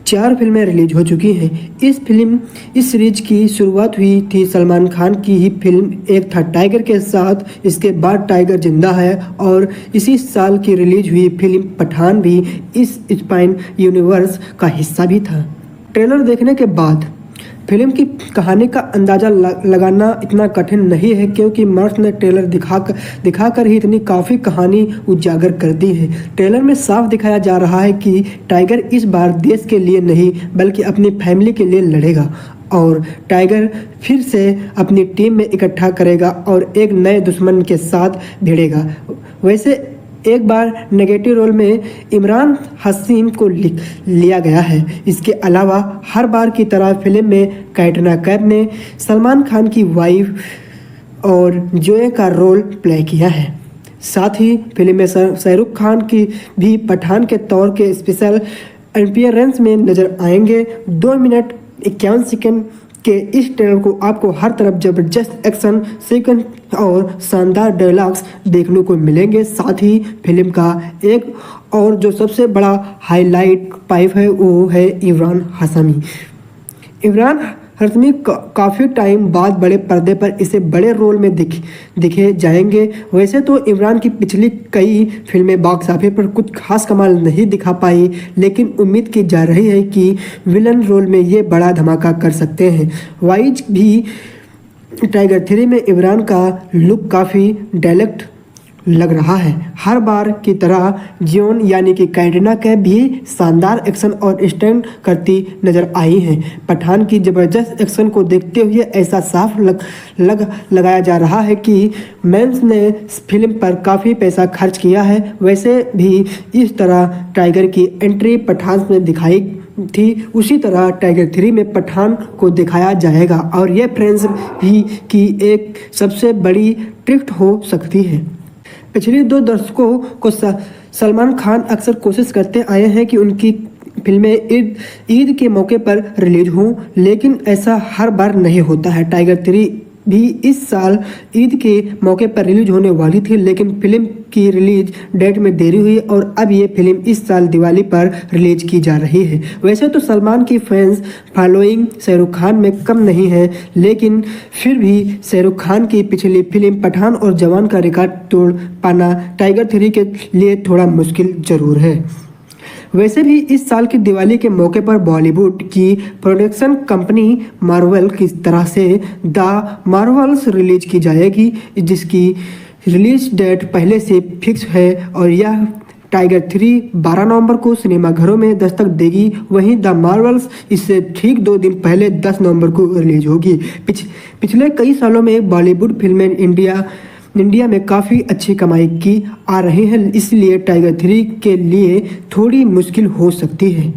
4 फिल्में रिलीज हो चुकी हैं। इस सीरीज की शुरुआत हुई थी सलमान खान की ही फिल्म एक था टाइगर के साथ। इसके बाद टाइगर जिंदा है और इसी साल की रिलीज हुई फिल्म पठान भी इस स्पाइन यूनिवर्स का हिस्सा भी था। ट्रेलर देखने के बाद फिल्म की कहानी का अंदाज़ा लगाना इतना कठिन नहीं है क्योंकि मार्स ने ट्रेलर दिखाकर ही इतनी काफ़ी कहानी उजागर कर दी है। ट्रेलर में साफ दिखाया जा रहा है कि टाइगर इस बार देश के लिए नहीं बल्कि अपनी फैमिली के लिए लड़ेगा और टाइगर फिर से अपनी टीम में इकट्ठा करेगा और एक नए दुश्मन के साथ भिड़ेगा। वैसे एक बार नेगेटिव रोल में इमरान हाशमी को लिया गया है। इसके अलावा हर बार की तरह फिल्म में कैटरीना कैफ ने सलमान खान की वाइफ और जोए का रोल प्ले किया है। साथ ही फिल्म में शाहरुख खान की भी पठान के तौर के स्पेशल अपीयरेंस में नजर आएंगे। 2 मिनट 51 सेकंड के इस ट्रेलर को आपको हर तरफ जबरदस्त एक्शन सीक्वेंस और शानदार डायलॉग्स देखने को मिलेंगे। साथ ही फिल्म का एक और जो सबसे बड़ा हाईलाइट पाइप है वो है इमरान हाशमी काफ़ी टाइम बाद बड़े पर्दे पर इसे बड़े रोल में दिखे जाएंगे। वैसे तो इमरान की पिछली कई फिल्में बॉक्स ऑफिस पर कुछ खास कमाल नहीं दिखा पाई, लेकिन उम्मीद की जा रही है कि विलन रोल में ये बड़ा धमाका कर सकते हैं। वाइज भी टाइगर 3 में इमरान का लुक काफ़ी डायरेक्ट लग रहा है। हर बार की तरह जियोन यानी कि कैटरीना कैफ भी शानदार एक्शन और स्टंट करती नजर आई हैं। पठान की ज़बरदस्त एक्शन को देखते हुए ऐसा साफ लगाया जा रहा है कि मैंस ने फिल्म पर काफ़ी पैसा खर्च किया है। वैसे भी इस तरह टाइगर की एंट्री पठान में दिखाई थी, उसी तरह टाइगर 3 में पठान को दिखाया जाएगा और यह फ्रेंड्स भी की एक सबसे बड़ी ट्रिक हो सकती है। पिछले 2 दशकों को सलमान खान अक्सर कोशिश करते आए हैं कि उनकी फिल्में ईद के मौके पर रिलीज हों, लेकिन ऐसा हर बार नहीं होता है। टाइगर 3 भी इस साल ईद के मौके पर रिलीज होने वाली थी, लेकिन फिल्म की रिलीज डेट में देरी हुई और अब ये फिल्म इस साल दिवाली पर रिलीज की जा रही है। वैसे तो सलमान की फैंस फॉलोइंग शाहरुख खान में कम नहीं है, लेकिन फिर भी शाहरुख खान की पिछली फिल्म पठान और जवान का रिकॉर्ड तोड़ पाना टाइगर 3 के लिए थोड़ा मुश्किल जरूर है। वैसे भी इस साल की दिवाली के मौके पर बॉलीवुड की प्रोडक्शन कंपनी मार्वल की तरह से द मार्वल्स रिलीज की जाएगी, जिसकी रिलीज डेट पहले से फिक्स है और यह टाइगर 3 12 नवंबर को सिनेमाघरों में दस्तक देगी। वहीं द मार्वल्स इससे ठीक 2 दिन पहले 10 नवंबर को रिलीज होगी। पिछले कई सालों में बॉलीवुड फिल्में इंडिया में काफ़ी अच्छी कमाई की आ रही हैं, इसलिए टाइगर 3 के लिए थोड़ी मुश्किल हो सकती है।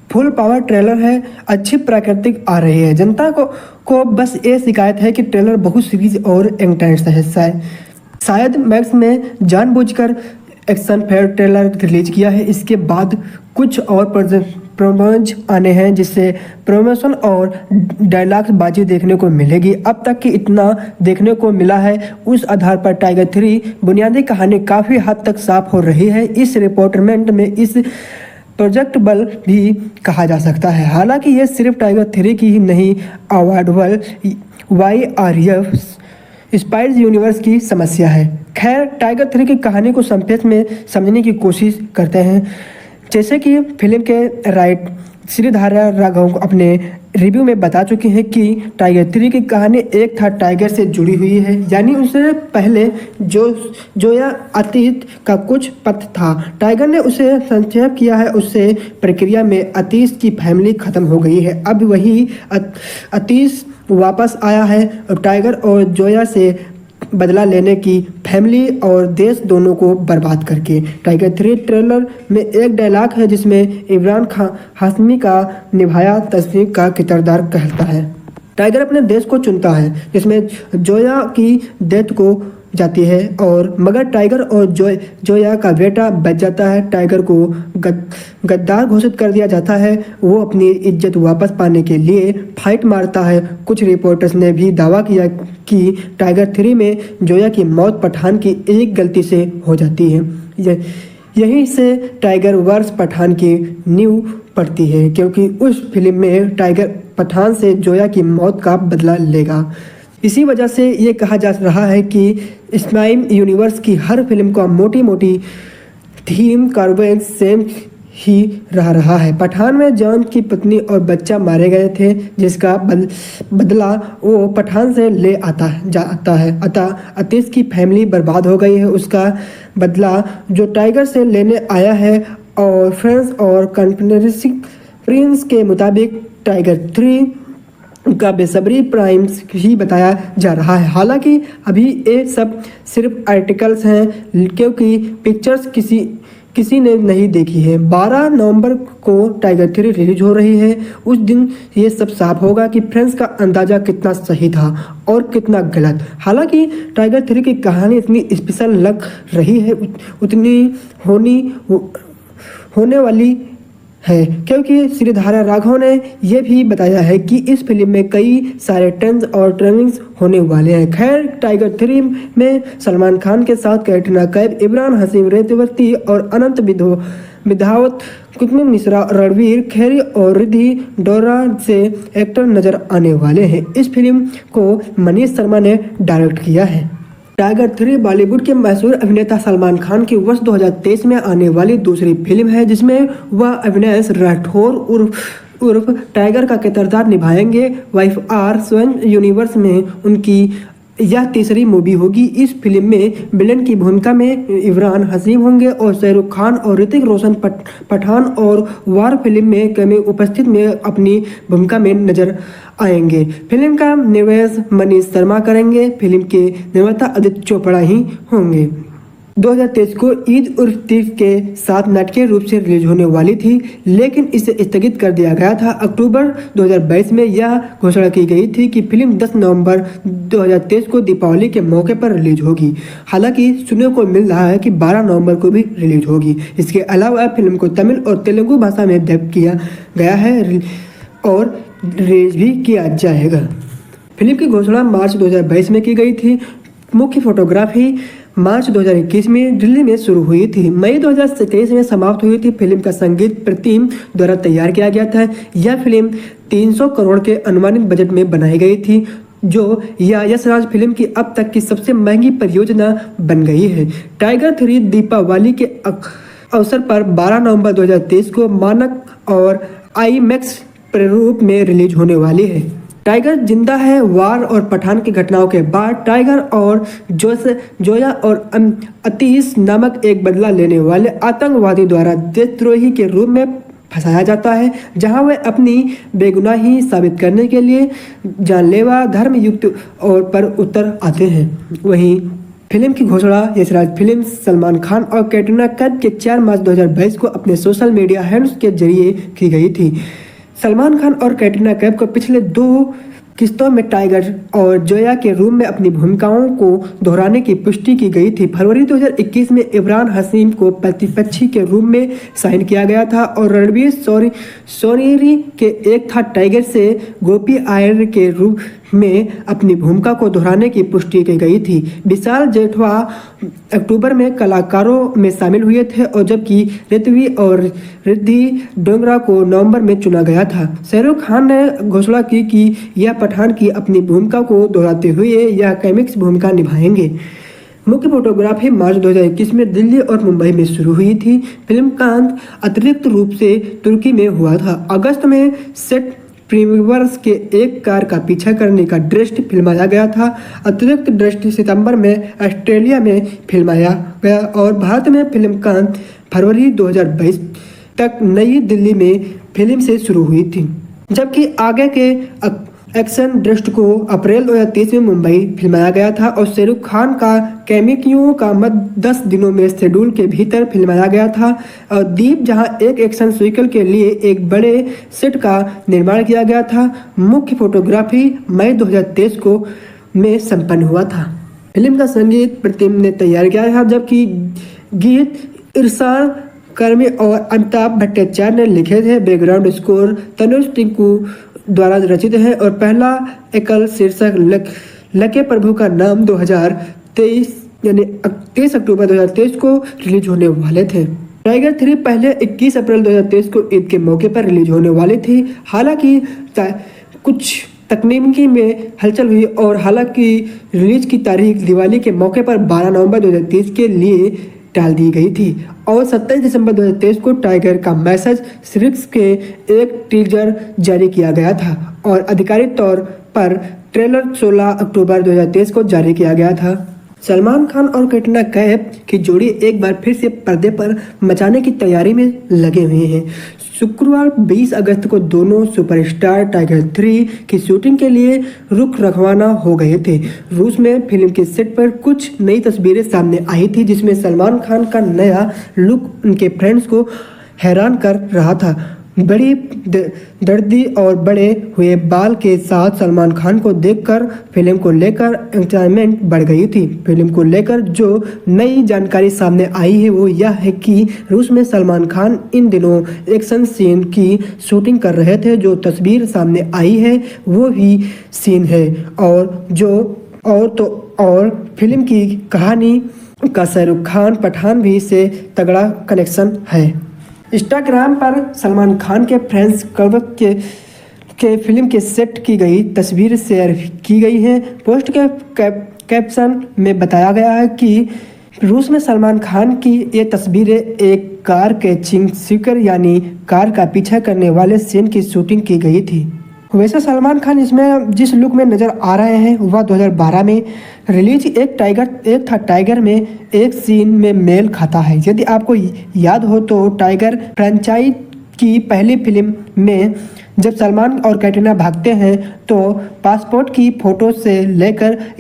फुल पावर ट्रेलर है, अच्छी प्राकृतिक आ रही है। जनता को बस ये शिकायत है कि ट्रेलर बहुत सीरीज और इंटेंस है। शायद मैक्स में जानबूझकर एक्शन फेयर ट्रेलर रिलीज किया है। इसके बाद कुछ और प्रोमोज आने हैं, जिससे प्रमोशन और डायलॉग्स बाजी देखने को मिलेगी। अब तक कि इतना देखने को मिला है, उस आधार पर टाइगर 3 बुनियादी कहानी काफ़ी हद तक साफ हो रही है। इस रिपोर्टमेंट में इस प्रोजेक्टेबल भी कहा जा सकता है। हालांकि यह सिर्फ टाइगर 3 की ही नहीं, अवार्डेबल YRF स्पाइस यूनिवर्स की समस्या है। खैर, टाइगर 3 की कहानी को संक्षेप में समझने की कोशिश करते हैं। जैसे कि फिल्म के राइट श्रीधारा राघव अपने रिव्यू में बता चुके हैं कि टाइगर 3 की कहानी एक था टाइगर से जुड़ी हुई है, यानी उससे पहले जो यह अतीत का कुछ पथ था। टाइगर ने उसे संक्षेप किया है, उससे प्रक्रिया में अतीत की फैमिली खत्म हो गई है। अब वही अतीत वापस आया है और टाइगर और जोया से बदला लेने की फैमिली और देश दोनों को बर्बाद करके। टाइगर 3 ट्रेलर में एक डायलॉग है जिसमें इमरान हाशमी का निभाया तस्वीर का किरदार कहता है, टाइगर अपने देश को चुनता है, जिसमें जोया की डेथ को जाती है और मगर टाइगर और जोया का बेटा बच जाता है। टाइगर को गद्दार घोषित कर दिया जाता है। वो अपनी इज्जत वापस पाने के लिए फाइट मारता है। कुछ रिपोर्टर्स ने भी दावा किया कि टाइगर 3 में जोया की मौत पठान की एक गलती से हो जाती है। यहीं से टाइगर वर्स पठान की नींव पड़ती है, क्योंकि उस फिल्म में टाइगर पठान से जोया की मौत का बदला लेगा। इसी वजह से ये कहा जा रहा है कि स्पाइस यूनिवर्स की हर फिल्म का मोटी थीम कार्बन सेम ही रहा है। पठान में जॉन की पत्नी और बच्चा मारे गए थे, जिसका बदला वो पठान से ले जाता है। अतः अतीश की फैमिली बर्बाद हो गई है, उसका बदला जो टाइगर से लेने आया है। और फ्रेंड्स और कॉन्स्पिरेसी प्रिंस के मुताबिक टाइगर 3 का बेसब्री प्राइम्स ही बताया जा रहा है। हालांकि अभी ये सब सिर्फ आर्टिकल्स हैं, क्योंकि पिक्चर्स किसी ने नहीं देखी है। 12 नवंबर को टाइगर 3 रिलीज हो रही है। उस दिन ये सब साफ होगा कि फ्रेंड्स का अंदाज़ा कितना सही था और कितना गलत। हालांकि टाइगर 3 की कहानी इतनी स्पेशल लग रही है, उतनी होने वाली है, क्योंकि श्रीधारा राघव ने यह भी बताया है कि इस फिल्म में कई सारे टर्न्स और टर्निंग्स होने वाले हैं। खैर, टाइगर 3 में सलमान खान के साथ कैटरीना कैफ, इमरान हाशमी, रेवती और अनंत विधावत, कुतुब मिश्रा, रणवीर खेरी और रिद्धि डोरा से एक्टर नजर आने वाले हैं। इस फिल्म को मनीष शर्मा ने डायरेक्ट किया है। टाइगर 3 बॉलीवुड के मशहूर अभिनेता सलमान खान की वर्ष 2023 में आने वाली दूसरी फिल्म है, जिसमें वह अविनाश राठौर उर्फ टाइगर का किरदार निभाएंगे। YRF यूनिवर्स में उनकी यह तीसरी मूवी होगी। इस फिल्म में विलेन की भूमिका में इमरान हाशमी होंगे और शाहरुख खान और ऋतिक रोशन पठान और वार फिल्म में कमी उपस्थित में अपनी भूमिका में नजर आएंगे। फिल्म का निर्देशन मनीष शर्मा करेंगे। फिल्म के निर्माता आदित्य चोपड़ा ही होंगे। 2023 को ईद उल फितर के साथ नाटकीय रूप से रिलीज होने वाली थी, लेकिन इसे स्थगित कर दिया गया था। अक्टूबर 2022 में यह घोषणा की गई थी कि फिल्म 10 नवंबर 2023 को दीपावली के मौके पर रिलीज होगी। हालांकि सुनने को मिल रहा है कि 12 नवंबर को भी रिलीज होगी। इसके अलावा फिल्म को तमिल और तेलुगु भाषा में डब किया गया है और रिलीज भी किया जाएगा। फिल्म की घोषणा मार्च 2022 में की गई थी। मुख्य फोटोग्राफी मार्च 2021 में दिल्ली में शुरू हुई थी। मई 2023 में समाप्त हुई थी। फिल्म का संगीत प्रतिम द्वारा तैयार किया गया था। यह फिल्म 300 करोड़ के अनुमानित बजट में बनाई गई थी, जो यश राज फिल्म की अब तक की सबसे महंगी परियोजना बन गई है। टाइगर 3 दीपावली के अवसर पर 12 नवंबर 2023 को मानक और आईमैक्स प्रारूप में रिलीज होने वाली है। टाइगर जिंदा है वार और पठान की घटनाओं के बाद टाइगर और जोया और अतीश नामक एक बदला लेने वाले आतंकवादी द्वारा देशद्रोही के रूप में फंसाया जाता है, जहां वे अपनी बेगुनाही साबित करने के लिए जानलेवा धर्म युक्त और पर उतर आते हैं। वहीं फिल्म की घोषणा यशराज फिल्म सलमान खान और कैटरीना कैफ के 4 मार्च 2022 को अपने सोशल मीडिया हैंडल्स के जरिए की गई थी। सलमान खान और कैटरीना कैफ को पिछले 2 किस्तों में टाइगर और जोया के रूप में अपनी भूमिकाओं को दोहराने की पुष्टि की गई थी। फरवरी 2021 में इमरान हाशमी को प्रतिपक्षी के रूप में साइन किया गया था और रणवीर सोनीरी के एक था टाइगर से गोपी आयर के रूप में अपनी भूमिका को दोहराने की पुष्टि की गई थी। विशाल जेठवा अक्टूबर में कलाकारों में शामिल हुए थे और जबकि ऋत्वी और रिद्धि डोगरा को नवंबर में चुना गया था। शाहरुख खान ने घोषणा की कि यह पठान की अपनी भूमिका को दोहराते हुए यह कॉमिक्स भूमिका निभाएंगे। मुख्य फोटोग्राफी मार्च 2021 में दिल्ली और मुंबई में शुरू हुई थी। फिल्म का अंत अतिरिक्त रूप से तुर्की में हुआ था। अगस्त में सेट प्रीव्यूअर्स के एक कार का पीछा करने का दृश्य फिल्माया गया था। अतिरिक्त दृश्य सितंबर में ऑस्ट्रेलिया में फिल्माया गया और भारत में फिल्म का अंत फरवरी 2022 तक नई दिल्ली में फिल्म से शुरू हुई थी, जबकि आगे के एक्शन दृश्य को अप्रैल 2023 में मुंबई फिल्माया गया था और शाहरुख खान का कैमियों का मत 10 दिनों में शेड्यूल के भीतर फिल्माया गया था। और दीप जहां एक एक्शन सीक्वल के लिए एक बड़े सेट का निर्माण किया गया था। मुख्य फोटोग्राफी मई 2023 को में संपन्न हुआ था। फिल्म का संगीत प्रतिम ने तैयार किया था, जबकि गीत इरशान कर्मी और अमिताभ भट्टाचार्य ने लिखे थे। बैकग्राउंड स्कोर तनुज टिंकू द्वारा रचित है और पहला एकल शीर्षक लके प्रभु का नाम 2023 यानी 23 अक्टूबर 2023 को रिलीज होने वाले थे। टाइगर 3 पहले 21 अप्रैल 2023 को ईद के मौके पर रिलीज होने वाली थी। हालांकि कुछ तकनीकी में हलचल हुई और हालांकि रिलीज की तारीख दिवाली के मौके पर 12 नवंबर 2023 के लिए टाल दी गई थी और 27 दिसंबर 2023 को टाइगर का मैसेज सीरीज के एक टीजर जारी किया गया था और आधिकारिक तौर पर ट्रेलर 16 अक्टूबर 2023 को जारी किया गया था। सलमान खान और कैटरीना कैफ की जोड़ी एक बार फिर से पर्दे पर मचाने की तैयारी में लगे हुए हैं। शुक्रवार 20 अगस्त को दोनों सुपरस्टार टाइगर 3 की शूटिंग के लिए रुख रवाना हो गए थे। रूस में फिल्म के सेट पर कुछ नई तस्वीरें सामने आई थी, जिसमें सलमान खान का नया लुक उनके फ्रेंड्स को हैरान कर रहा था। बड़ी दर्दी और बड़े हुए बाल के साथ सलमान खान को देखकर फिल्म को लेकर एक्साइटमेंट बढ़ गई थी। फिल्म को लेकर जो नई जानकारी सामने आई है वो यह है कि रूस में सलमान खान इन दिनों एक्शन सीन की शूटिंग कर रहे थे। जो तस्वीर सामने आई है वो ही सीन है और फिल्म की कहानी का शाहरुख खान पठान भी से तगड़ा कनेक्शन है। इंस्टाग्राम पर सलमान खान के फ्रेंड्स कल्ब के फिल्म के सेट की गई तस्वीर शेयर की गई है। पोस्ट के कैप्शन में बताया गया है कि रूस में सलमान खान की ये तस्वीरें एक कार के सीक्वल यानी कार का पीछा करने वाले सीन की शूटिंग की गई थी। वैसे सलमान खान इसमें जिस लुक में नजर आ रहे हैं वह 2012 में रिलीज एक था टाइगर में एक सीन में मेल खाता है। यदि आपको याद हो तो टाइगर फ्रेंचाइज की पहली फिल्म में जब सलमान और कैटरीना भागते हैं तो पासपोर्ट की फोटो से लेकर